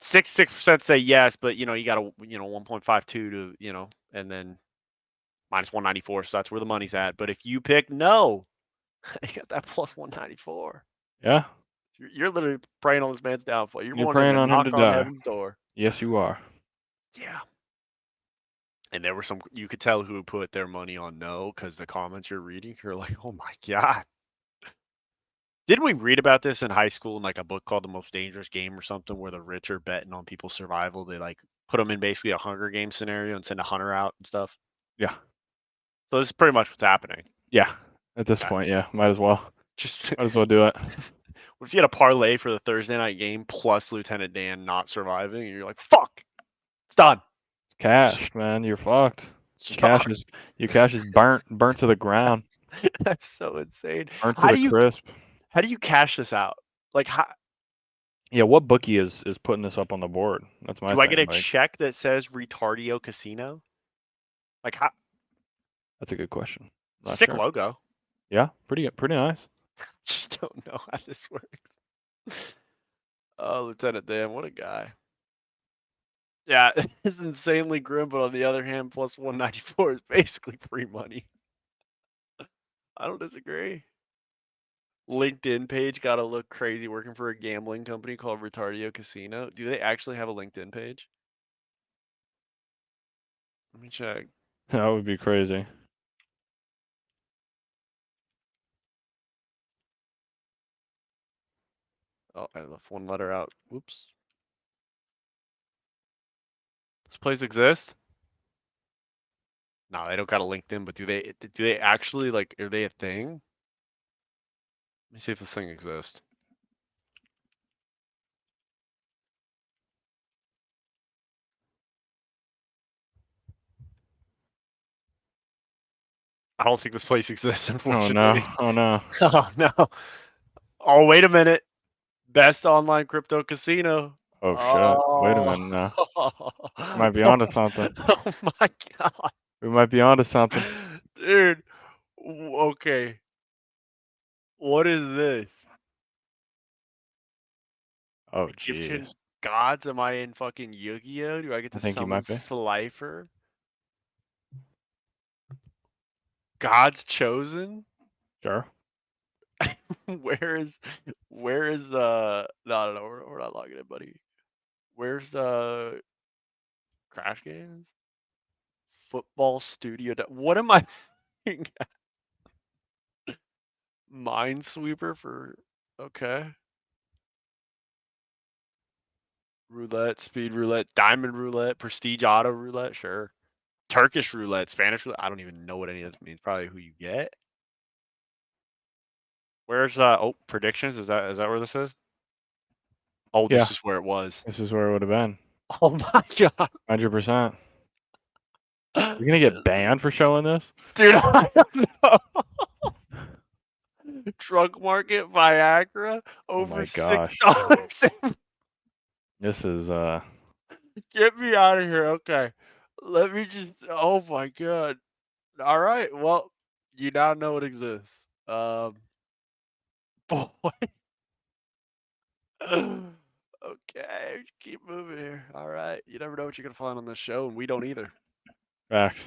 66% say yes, but you got a 1.52 to and then minus 194, so that's where the money's at. But if you pick no, you got that plus 194. Yeah. You're literally praying on this man's downfall. You're going praying in to on him knock to on die. heaven's door. Yes, you are. Yeah. And there were you could tell who put their money on no because the comments you're reading, you're like, oh my God. Didn't we read about this in high school in like a book called The Most Dangerous Game or something where the rich are betting on people's survival? They like put them in basically a Hunger Games scenario and send a hunter out and stuff. Yeah. So this is pretty much what's happening. Yeah. At this point, yeah. Might as well. Just might as well do it. What if you had a parlay for the Thursday night game plus Lieutenant Dan not surviving and you're like, fuck, it's done. Cash, man, you're fucked. Your cash is burnt to the ground. That's so insane. Burnt to the crisp. How do you cash this out? Like how? Yeah, what bookie is putting this up on the board? That's my. Do I get a check that says Retardio Casino? Like how? That's a good question. Sick logo. Yeah, pretty nice. Just don't know how this works. Oh, Lieutenant Dan, what a guy. Yeah, it's insanely grim, but on the other hand, plus 194 is basically free money. I don't disagree. LinkedIn page gotta look crazy working for a gambling company called Retardio Casino. Do they actually have a LinkedIn page? Let me check. That would be crazy. Oh, I left one letter out. Whoops. This place exists? No, they don't got a LinkedIn, but do they actually like are they a thing? Let me see if this thing exists. I don't think this place exists, unfortunately. Oh no. Oh no. Oh, wait a minute. Best online crypto casino. Oh shit. Wait a minute now. Might be onto something. Oh my God. We might be onto something. Dude. Okay. What is this? Oh Egyptian jeez. gods? Am I in fucking Yu-Gi-Oh? Do I get to think you summon might be. Slifer? God's chosen? Sure. where is no, we're not logging in, buddy. Where's Crash Games? Football Studio. What am I looking at? Minesweeper for okay. Roulette, speed roulette, diamond roulette, prestige auto roulette, sure. Turkish roulette, Spanish roulette. I don't even know what any of this means. Probably who you get. Where's predictions? Is that where this is? Oh, this is where it was. This is where it would have been. Oh my God. 100%. You're gonna get banned for showing this? Dude, I don't know. Drug market Viagra over $6. This is Get me out of here. Okay. Let me just oh my God. All right. Well, you now know it exists. Boy. Okay, keep moving here. All right. You never know what you're gonna find on this show, and we don't either. facts.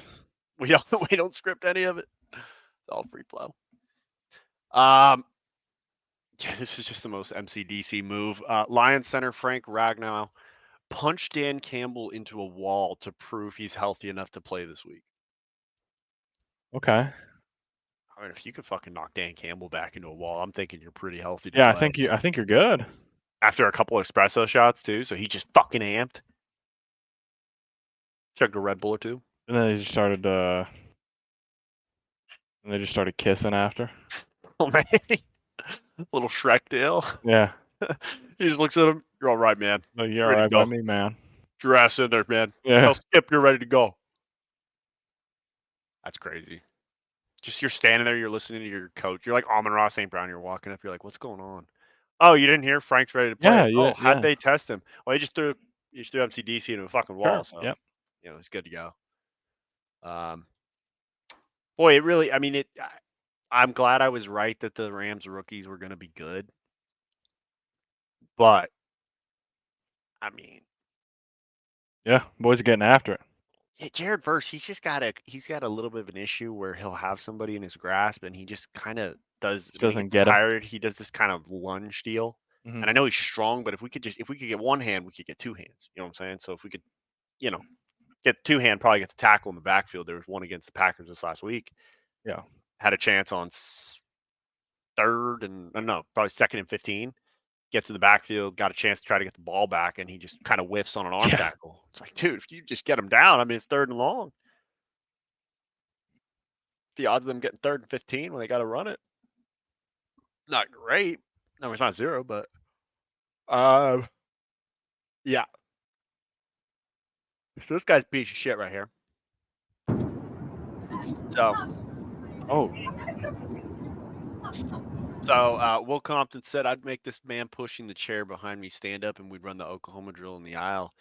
We don't script any of it. It's all free flow. Yeah, this is just the most MCDC move. Lions center Frank Ragnow punched Dan Campbell into a wall to prove he's healthy enough to play this week. Okay. I mean, if you could fucking knock Dan Campbell back into a wall, I'm thinking you're pretty healthy. Yeah, I think you're good. after a couple espresso shots too, so he just fucking amped. Chugged a Red Bull or two. And then he started. And they just started kissing after. Oh man, little Shrek deal. Yeah. He just looks at him. You're all right, man. No, you're Ready to alright by go. me, man. Get your ass in there, man. Yeah. Tell Skip you're ready to go. That's crazy. Just you're standing there, you're listening to your coach. You're like Amon-Ra St. Brown. You're walking up. You're like, what's going on? Oh, you didn't hear? Frank's ready to play. Yeah, Oh, yeah, how'd yeah. they test him? Well, he just threw MCDC into a fucking wall. Sure. So Yep. you know, he's good to go. Boy, it really. I mean, I'm glad I was right that the Rams rookies were going to be good. But I mean, Yeah, boys are getting after it. yeah, Jared Verse, he's got a little bit of an issue where he'll have somebody in his grasp and he just kind of does Just when he doesn't gets get 'em. tired, he does this kind of lunge deal. Mhm. And I know he's strong, but if we could get one hand, we could get two hands. You know what I'm saying? So if we could, you know, get two hand, probably gets a tackle in the backfield. There was one against the Packers this last week. Yeah. Had a chance on probably 2nd and 15. Gets in the backfield, got a chance to try to get the ball back, and he just kind of whiffs on an arm tackle. It's like, dude, if you just get him down, I mean, it's 3rd and long. The odds of them getting 3rd and 15 when they got to run it, not great. No, it's not 0, but yeah. So this guy's a piece of shit right here. So Will Compton said, I'd make this man pushing the chair behind me stand up and we'd run the Oklahoma drill in the aisle.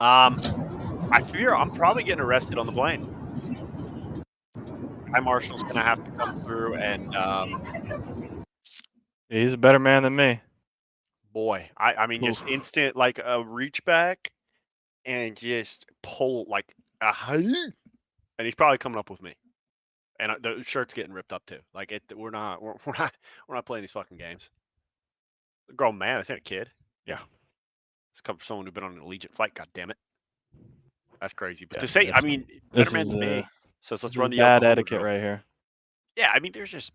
I fear I'm probably getting arrested on the plane. Guy Marshall's going to have to come through and He's a better man than me. boy, I mean, just instant, like a reach back and just pull like a and he's probably coming up with me. And the shirt's getting ripped up too. Like we're not playing these fucking games. A grown man, that's not a kid. Yeah. It's come from someone who's been on an Allegiant flight. God damn it, that's crazy. But Yeah, to say, I mean, better man than me says let's run the bad Oklahoma etiquette drill. right here. Yeah, I mean, there's just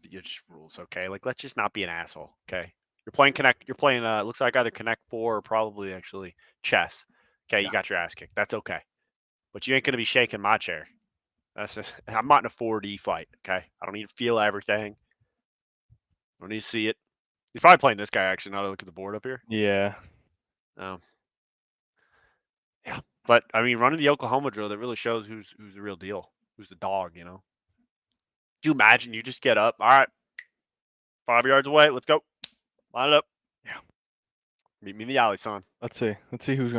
rules, okay? Like let's just not be an asshole, okay? You're playing Connect. You're playing. Looks like either Connect 4 or probably actually chess. Okay, you got your ass kicked. That's okay. But you ain't gonna be shaking my chair. That's just, I'm not in a 4D fight, okay? I don't need to feel everything. I don't need to see it. He's probably playing this guy, actually, now that I look at the board up here. Yeah. Yeah. But, I mean, running the Oklahoma drill, that really shows who's the real deal. Who's the dog, you know? Do you imagine you just get up, all right, 5 yards away, let's go. Line it up. Yeah. Meet me in the alley, son. Let's see who's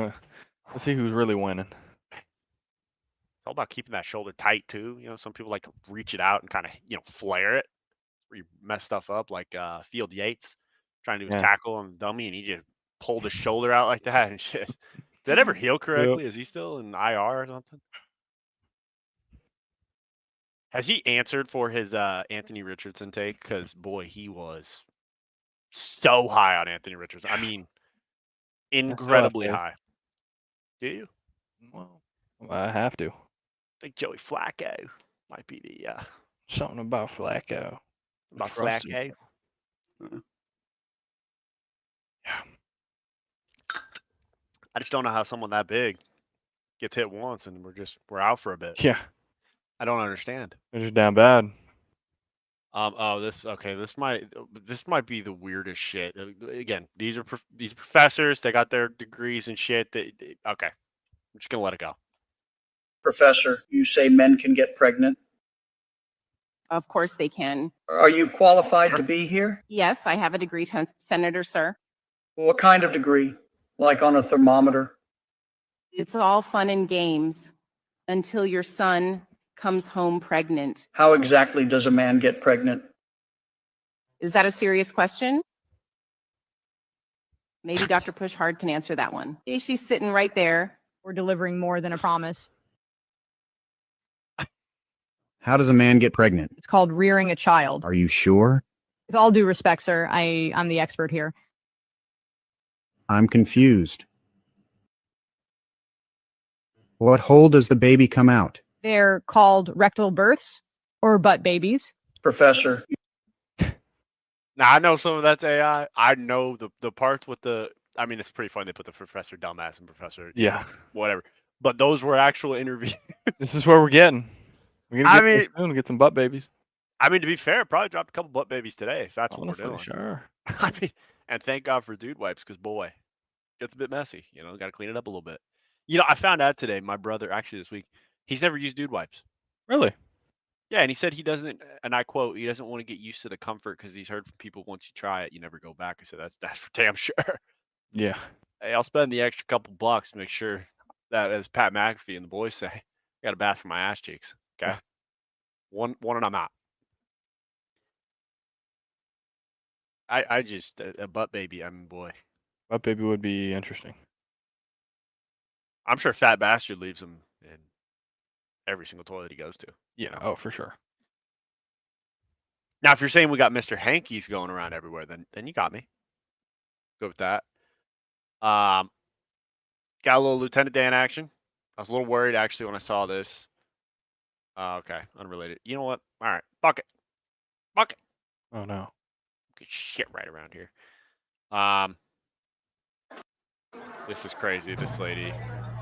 really winning. It's all about keeping that shoulder tight too. You know, some people like to reach it out and kind of, you know, flare it where you mess stuff up, like Field Yates trying to do his tackle on the dummy and he just pulled his shoulder out like that and shit. Did that ever heal correctly? Yep. Is he still in IR or something? Has he answered for his Anthony Richardson take? Because boy, he was so high on Anthony Richardson. I mean, incredibly high. Do you? Well, I have to. I think Joey Flacco might be the something about Flacco. About Flacco. Yeah. I just don't know how someone that big gets hit once and we're out for a bit. Yeah. I don't understand. They're just down bad. This might be the weirdest shit. Again, these are these professors. They got their degrees and shit. Okay, I'm just gonna let it go. Professor, you say men can get pregnant? Of course they can. Are you qualified to be here? Yes, I have a degree, Senator, sir. What kind of degree? Like on a thermometer? It's all fun and games until your son comes home pregnant. How exactly does a man get pregnant? Is that a serious question? Maybe Dr. Pushhard can answer that one. She's sitting right there. We're delivering more than a promise. How does a man get pregnant? It's called rearing a child. Are you sure? With all due respect, sir, I'm the expert here. I'm confused. What hole does the baby come out? They're called rectal births or butt babies. Professor. Now I know some of that's AI. I know the parts with the I mean, it's pretty funny they put the Professor Dumbass and Professor Yeah. whatever. But those were actual interviews. This is where we're getting. We're gonna I get there mean- soon. Get some butt babies. I mean, to be fair, probably dropped a couple butt babies today if that's what Honestly, we're doing. sure. I mean, and thank God for dude wipes because boy, it gets a bit messy. You know, got to clean it up a little bit. You know, I found out today. My brother actually this week, he's never used dude wipes. Really? Yeah, and he said he doesn't, and I quote, he doesn't want to get used to the comfort because he's heard from people once you try it, you never go back. I said that's for damn sure. Yeah. Hey, I'll spend the extra couple bucks to make sure that, as Pat McAfee and the boys say, I got a bath for my ass cheeks. Okay, Yeah. one and I'm out. I just a butt baby. I mean, boy, Butt baby would be interesting. I'm sure Fat Bastard leaves him in every single toilet he goes to. Yeah. Oh, for sure. Now, if you're saying we got Mr. Hankies going around everywhere, then you got me. Go with that. Got a little Lieutenant Dan action. I was a little worried actually when I saw this. Okay, unrelated. You know what? All right, bucket. Oh no. Get shit right around here. This is crazy. This lady.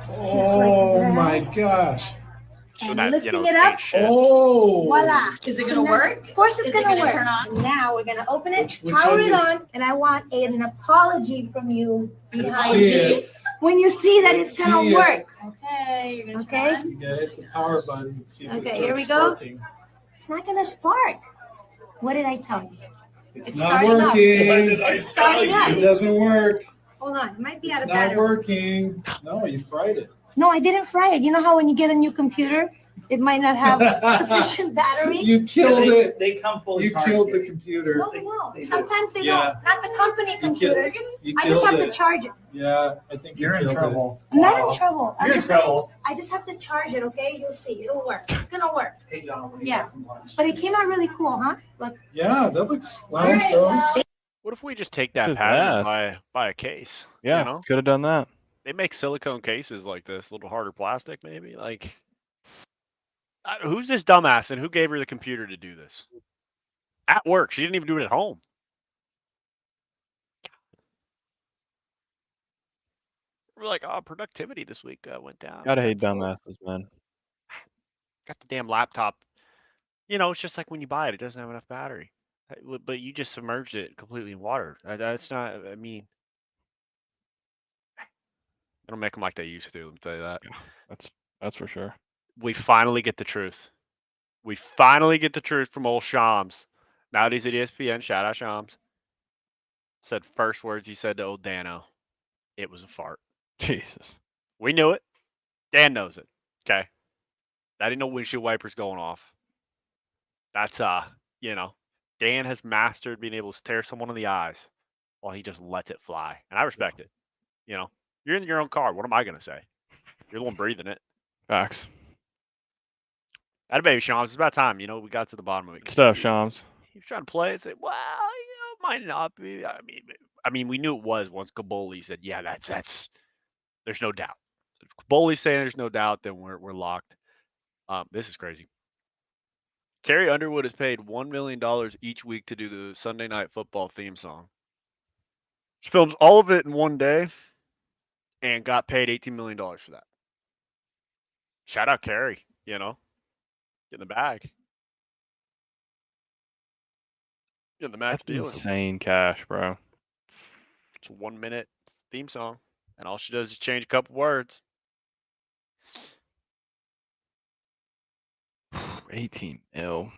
Oh my gosh. She's And doing that, lifting it up. shit. Oh. Voila. Is it So gonna now- work? Of course it's Is it gonna gonna work. turn on? Now we're gonna open it, Which power one it is- on, and I want an apology from you behind see me. it. When you see that it's See gonna it. work. Okay, you're gonna Okay? try. You gotta hit the power button. See if it Okay, here starts we go. sparking. It's not gonna spark. What did I tell you? It's Not not working. It's starting up. It doesn't work. Hold on, it might be out It's of not battery. working. No, you fried it. No, I didn't fry it. You know how when you get a new computer, it might not have sufficient battery? You killed it. They come fully You charged. killed the computer. No. Sometimes they Yeah. don't. Not the company You computers. You I just killed have to it. charge it. Yeah, I think You're in killed trouble. I'm not in trouble. You're in trouble. I just have to charge it, okay? You'll see. It'll work. It's gonna work. Hey, John, what do you Yeah. got from lunch? But it came out really cool, huh? Look. it. Yeah, that looks All nice right, though. well, What if we just take that Just pattern ask. and buy a case? Yeah. You know, Could have done that. they make silicone cases like this, a little harder plastic, maybe. Like, who's this dumbass and who gave her the computer to do this? At work, she didn't even do it at home. We're like, oh, productivity this week went down. Gotta hate 10%. dumbasses, man. Got the damn laptop. You know, it's just like when you buy it, it doesn't have enough battery. But you just submerged it completely in water. That's not, I mean, they don't make them like they used to. Let me tell you that. That's for sure. We finally get the truth. We finally get the truth from old Shams. Nowadays at ESPN, shout out Shams. Said first words he said to old Dano. It was a fart. Jesus. We knew it. Dan knows it. Okay. That ain't no windshield wipers going off. That's you know, Dan has mastered being able to stare someone in the eyes while he just lets it fly. And I respect it. You know, you're in your own car. What am I gonna say? You're the one breathing it. Facts. That baby Shams, it's about time. You know, we got to the bottom of it. Good stuff, Shams. He was trying to play it. Say, well, you know, might not be. I mean, we knew it was once Kaboli said, yeah, that's. There's no doubt. If Kaboli's saying there's no doubt, then we're locked. This is crazy. Carrie Underwood is paid $1 million each week to do the Sunday Night Football theme song. She films all of it in one day and got paid $18 million for that. Shout out Carrie, you know, get in the bag. Get the max That's deal. insane cash, bro. It's a 1 minute theme song, and all she does is change a couple words. 18 mil.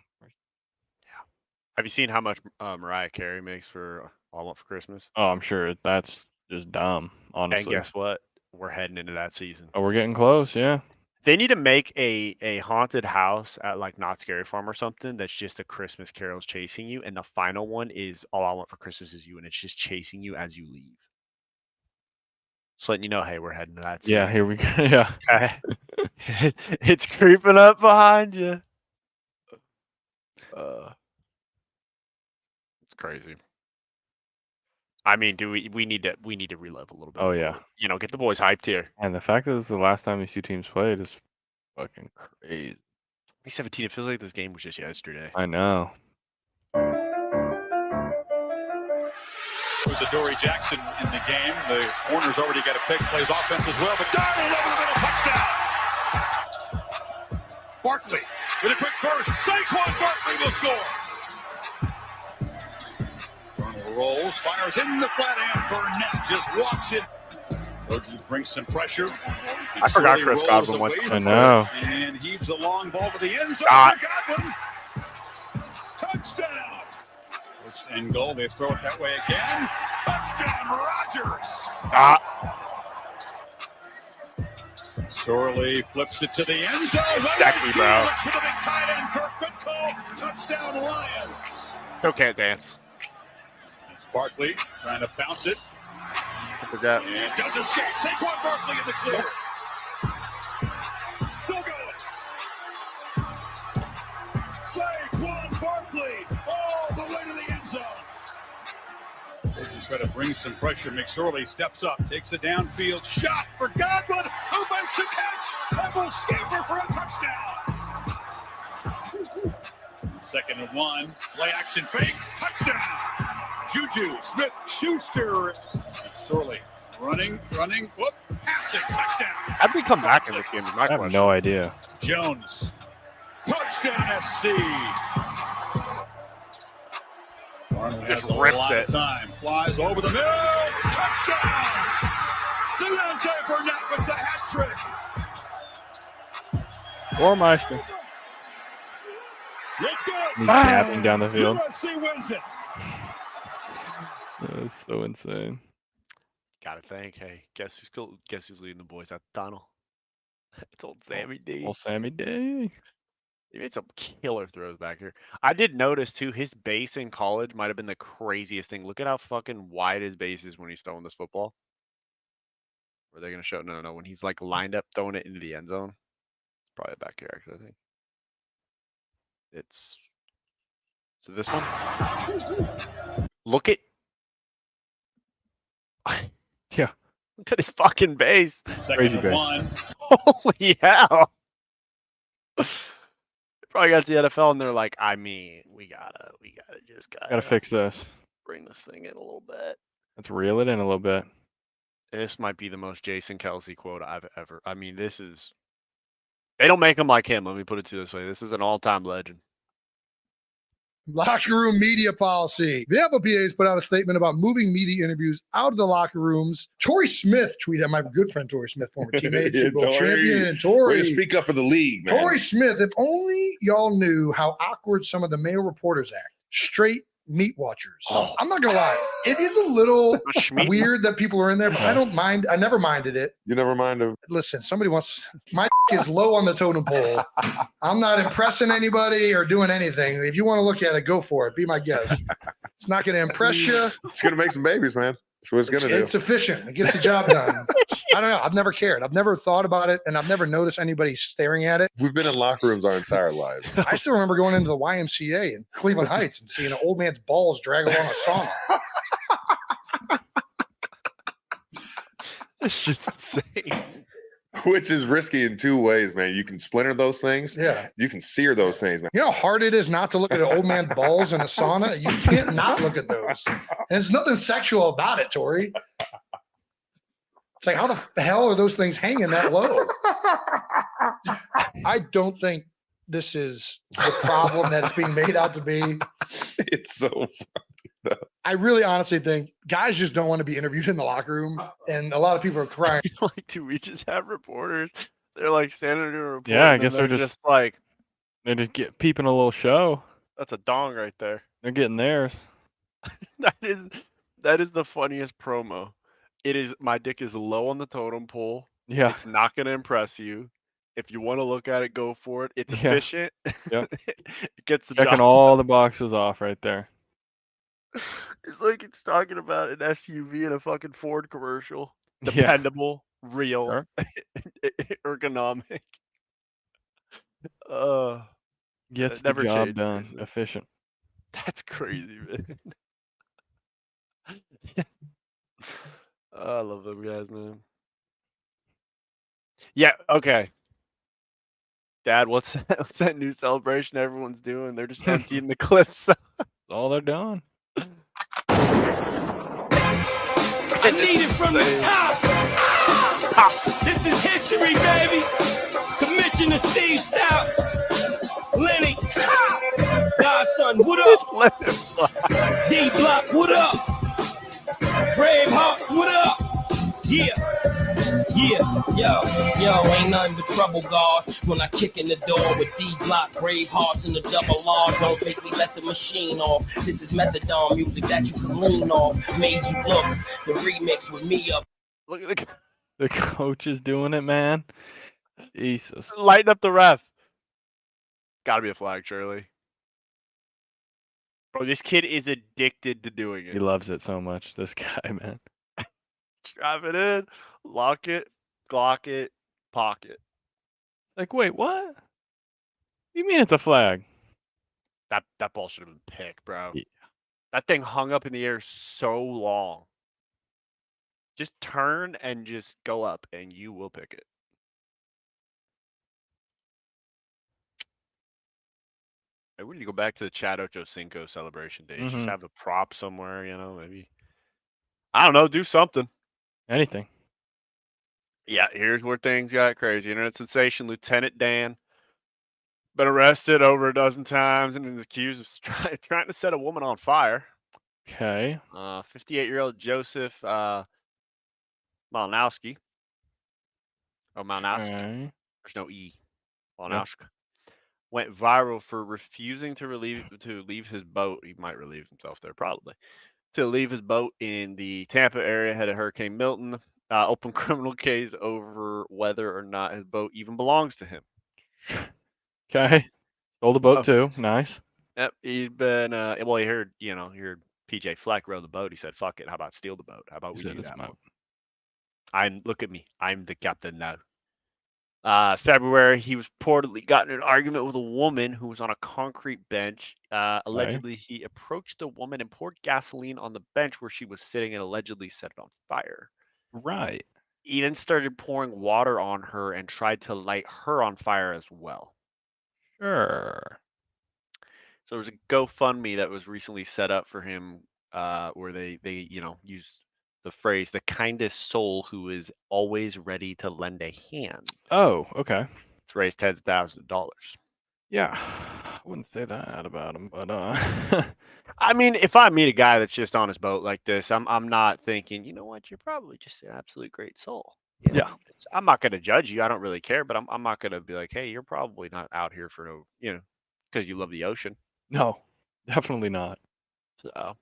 Have you seen how much Mariah Carey makes for All I Want for Christmas? Oh, I'm sure that's just dumb, honestly. And guess what? We're heading into that season. Oh, we're getting close, yeah. They need to make a haunted house at like Not Scary Farm or something that's just the Christmas carols chasing you, and the final one is All I Want for Christmas Is You, and it's just chasing you as you leave. Just letting you know, hey, we're heading to that season. Yeah, here we go. Yeah. Okay. It's creeping up behind you. It's crazy. I mean, we need to relive a little bit. Oh, yeah. You know, get the boys hyped here. And the fact that this is the last time these two teams played is fucking crazy. 2017, it feels like this game was just yesterday. I know. was Adoree Jackson in the game. The corner's already got a pick, plays offense as well, but Darnold over the middle, touchdown. Barkley with a quick burst. Saquon Barkley will score. Darnold rolls, fires in the flat end. Burnett just walks it. Trojans bring some pressure. I forgot Chris Godwin went. I know. And heaves a long ball to the end zone for Godwin. Touchdown. First and goal. They throw it that way again. Touchdown, Rodgers. Sorley flips it to the end zone. Sack me, bro. Looks for the big tight end. Kirk, good call. Touchdown, Lions. Still can't dance. It's Barkley trying to bounce it. Forgot. And does escape. Saquon Barkley in the clear. Still going. Saquon Barkley all the way to the end zone. Just try to bring some pressure. McSorley steps up, takes a downfield shot for Godwin, who makes a catch and will escaper for a touchdown. 2nd and 1, play action fake, touchdown. Juju Smith-Schuster. McSorley running, whoop, passing, touchdown. How did we come back in this game? Is my I have question. no idea. Jones, touchdown SC. Arnold has Just a rips lot it. of time, flies over the middle, touchdown. Deontay Burnett with the hat trick. Or Meister. Let's go. He's tapping down the field. USC wins it. That's so insane. Gotta think. Hey, guess who's leading the boys out the tunnel? It's old Sammy D. Old Sammy D. He made some killer throws back here. I did notice too, his base in college might have been the craziest thing. Look at how fucking wide his base is when he's throwing this football. Were they gonna show? No. When he's like lined up throwing it into the end zone. Probably back here actually. I think. It's so this one. Look at. Yeah. Look at his fucking base. 2nd and 1. Holy hell. Probably got to the NFL and they're like, I mean, we gotta Gotta fix this. bring this thing in a little bit. Let's reel it in a little bit. This might be the most Jason Kelsey quote I've ever. I mean, this is. They don't make him like him. Let me put it to you this way. This is an all-time legend. Locker room media policy. The NFLPA has put out a statement about moving media interviews out of the locker rooms. Torrey Smith tweeted at my good friend Torrey Smith, former teammate, Yeah, Super Bowl Torrey. champion, and Way Torrey. to speak up for the league, man. Torrey Smith, if only y'all knew how awkward some of the male reporters act. Straight meat watchers. I'm not gonna lie, it is a little weird that people are in there, but I don't mind. I never minded it. You never mind him. Listen, somebody wants my is low on the totem pole. I'm not impressing anybody or doing anything. If you want to look at it, go for it. Be my guest. It's not going to impress you. It's gonna make some babies, man. That's what it's gonna do. It's efficient. It gets the job done. I don't know. I've never cared. I've never thought about it, and I've never noticed anybody staring at it. We've been in locker rooms our entire lives. I still remember going into the YMCA in Cleveland Heights and seeing an old man's balls drag along a sauna. This shit's insane. Which is risky in two ways, man. You can splinter those things. Yeah. You can sear those things, man. You know how hard it is not to look at an old man balls in a sauna? You can't not look at those. And there's nothing sexual about it, Tori. It's like, how the hell are those things hanging that low? I don't think this is the problem that it's being made out to be. It's so funny, though. I really honestly think guys just don't want to be interviewed in the locker room, and a lot of people are crying. Like, do we just have reporters? They're like standing there doing a report. Yeah, I and guess they're they're just like, they just get peeping a little show. that's a dong right there. They're getting theirs. That is the funniest promo. It is my dick is low on the totem pole. Yeah. It's not gonna impress you. If you want to look at it, go for it. It's Yeah. efficient. Yep. It gets the Checking job all the boxes off right there. done. It's like it's talking about an SUV in a fucking Ford commercial. Yeah. Dependable, real, Sure. ergonomic. Gets it the never job changes. done. Efficient. That's crazy, man. I love them guys, man. Yeah, okay. Dad, what's that new celebration everyone's doing? They're just emptying the cliffs. That's all they're doing. I need it from the top. This is history, baby. Commissioner Steve Stout. Lenny. Godson, what up? D Block, what up? Bravehearts, what up? Yeah. Yo, ain't nothing but trouble, God. When I kick in the door with D Block, Bravehearts, and the double R, don't make me let the machine off. This is methadone music that you can lean off. Made you look, the remix with me up. Look at The coach is doing it, man. Jesus. lighten up the ref. Got to be a flag, surely. Bro, this kid is addicted to doing it. He loves it so much. This guy, man. Drive it in, lock it, glock it, pocket. Like, wait, what? You mean it's a flag? That ball should have been picked, bro. Yeah. That thing hung up in the air so long. Just turn and just go up, and you will pick it. Hey, we need to go back to the Chad Ochocinco celebration days. Just have a prop somewhere, maybe. I don't know, do something. Anything. Yeah, here's where things got crazy. Internet sensation Lieutenant Dan been arrested over a dozen times and is accused of trying to set a woman on fire. Okay. 58-year-old Joseph Malinowski. Oh, Malinowski. Okay. There's no E. Malinowski. Went viral for refusing to leave his boat. He might relieve himself there, probably. To leave his boat in the Tampa area ahead of Hurricane Milton. Open criminal case over whether or not his boat even belongs to him. Okay. Stole the boat too. Nice. Yep. He's been he heard, he heard PJ Fleck row the boat. He said, fuck it. How about steal the boat? How about we do that one? Look at me. I'm the captain now. February, he was reportedly got in an argument with a woman who was on a concrete bench. Allegedly, he approached the woman and poured gasoline on the bench where she was sitting and allegedly set it on fire. Right. He then started pouring water on her and tried to light her on fire as well. Sure. So there was a GoFundMe that was recently set up for him where they used the phrase, the kindest soul who is always ready to lend a hand. Oh, okay. To raise tens of thousands of dollars. Yeah. I wouldn't say that about him, but I mean, if I meet a guy that's just on his boat like this, I'm not thinking, you know what, you're probably just an absolute great soul. Yeah. I'm not going to judge you. I don't really care, but I'm not going to be like, hey, you're probably not out here for no, because you love the ocean. No, definitely not. So,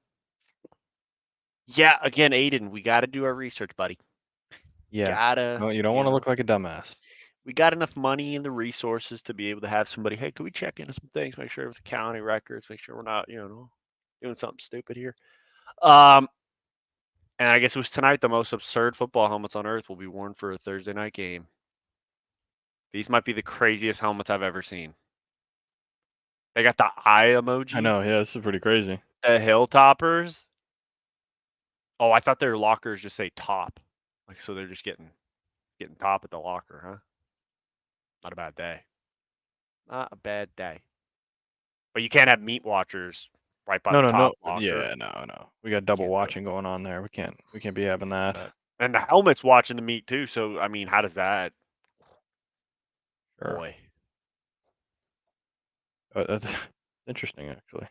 yeah, again, Aiden, we got to do our research, buddy. Yeah. No, you don't want to look like a dumbass. We got enough money and the resources to be able to have somebody, hey, can we check into some things, make sure with the county records, make sure we're not, doing something stupid here. And I guess it was tonight, the most absurd football helmets on earth will be worn for a Thursday night game. These might be the craziest helmets I've ever seen. They got the eye emoji. I know, yeah, this is pretty crazy. The Hilltoppers. Oh, I thought their lockers just say top. Like, so they're just getting top at the locker, huh? Not a bad day. Not a bad day. But you can't have meat watchers right by the top locker. Yeah, no. We got double watching going on there. We can't be having that. And the helmet's watching the meat too. So I mean, how does that? Sure. Boy. That's interesting, actually.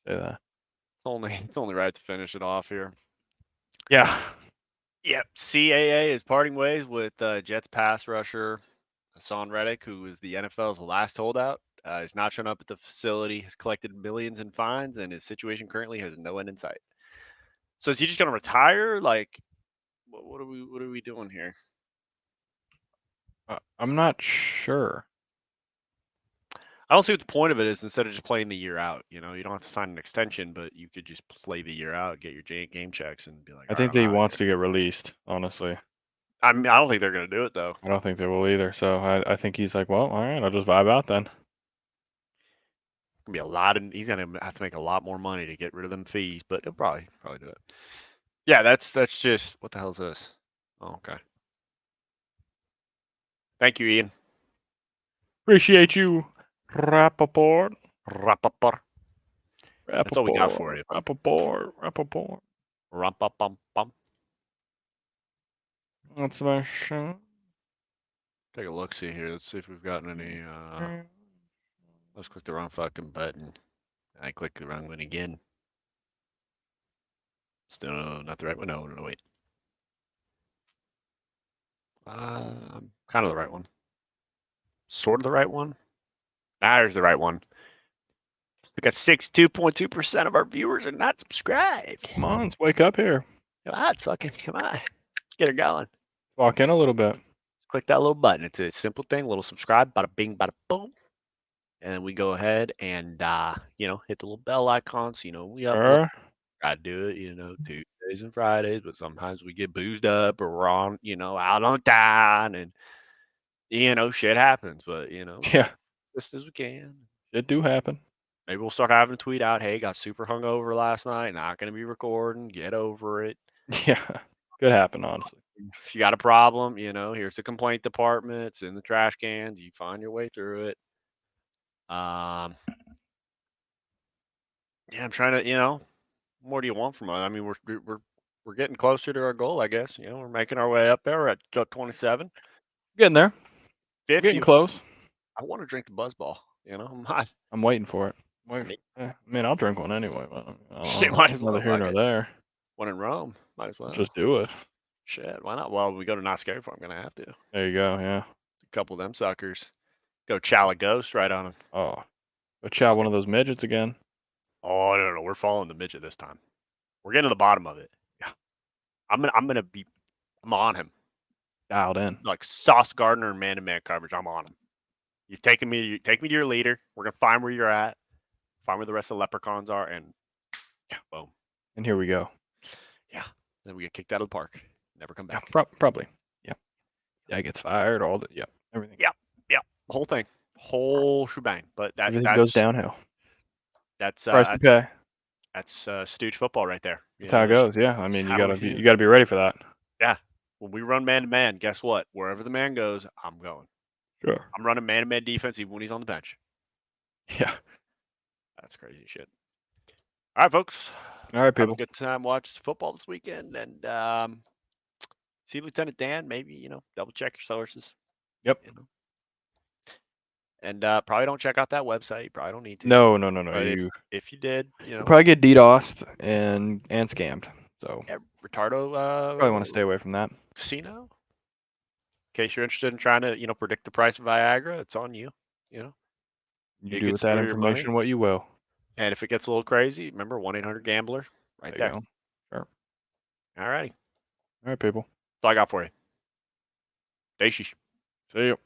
Say that. It's only right to finish it off here. Yeah. Yep. CAA is parting ways with Jets pass rusher Hassan Reddick, who is the NFL's last holdout. He's not shown up at the facility, has collected millions in fines, and his situation currently has no end in sight. So is he just going to retire? Like, what are we doing here? I'm not sure. I don't see what the point of it is. Instead of just playing the year out, you don't have to sign an extension, but you could just play the year out, get your game checks, and be like. I think that he wants to get released. Honestly. I mean, I don't think they're going to do it though. I don't think they will either. So I think he's like, well, all right, I'll just vibe out then. Be he's gonna have to make a lot more money to get rid of them fees, but he'll probably do it. Yeah, that's just what the hell is this? Oh, okay. Thank you, Ian. Appreciate you, Rappaport. That's all we got for you. Rappaport. Rum-pum-pum-pum. That's my shot. Take a look, see here. Let's see if we've gotten any. Let's click the wrong fucking button. I clicked the wrong one again. Still not the right one. No, wait. Kind of the right one. Sort of the right one. There's the right one. We got 62.2% of our viewers are not subscribed. Come on, let's wake up here. Come on, come on. Get her going. Walk in a little bit. Click that little button. It's a simple thing, a little subscribe, bada bing, bada boom. And then we go ahead and, hit the little bell icon. So, we upload. I do it, Tuesdays and Fridays, but sometimes we get boozed up or we're on, out on time and, shit happens. But, Yeah. just as we can. It do happen. Maybe we'll start having a tweet out, hey, got super hungover last night, not going to be recording, get over it. Yeah. Could happen, honestly. If you got a problem, here's the complaint department. It's in the trash cans. You find your way through it. Yeah, I'm trying to, what more do you want from us? I mean, we're getting closer to our goal, I guess. We're making our way up there. We're at 27. Getting there. 50. Getting close. I want to drink the Buzzball. I'm waiting for it. I mean, I'll drink one anyway. But Shit, might as well. Neither here nor there. One in Rome. Might as well. Just do it. Shit, why not? Well, we go to Not Scary For. I'm going to have to. There you go, yeah. A couple of them suckers. Go chow a ghost right on them. Oh. Go chow one of those midgets again. Oh, no. We're following the midget this time. We're getting to the bottom of it. Yeah. I'm on him. Dialed in. Like Sauce Gardner and man-to-man coverage. I'm on him. You take me to your leader. We're going to find where you're at. Find where the rest of the leprechauns are, and boom. And here we go. Yeah. Then we get kicked out of the park. Never come back. Yeah, probably. Yeah. Yeah, it gets fired. All the everything. Yeah. The whole thing. Whole shebang. But everything goes downhill. That's price to pay. That's Stooge football right there. That's how it goes. Yeah. I mean, you gotta be ready for that. Yeah. When we run man to man, guess what? Wherever the man goes, I'm going. Sure. I'm running man to man defense even when he's on the bench. Yeah. That's crazy shit. All right, folks. All right, people. Have a good time watching football this weekend, and see Lieutenant Dan. Maybe double check your sources. Yep. And probably don't check out that website. You probably don't need to. No. But if you did, you'll probably get DDoSed and scammed. So Retardo. Probably want to stay away from that. Casino. In case you're interested in trying to predict the price of Viagra, it's on you. You do with that information what you will. And if it gets a little crazy, remember 1-800-GAMBLER right there. Sure. All righty. All right, people. That's all I got for you. Daishish. See you.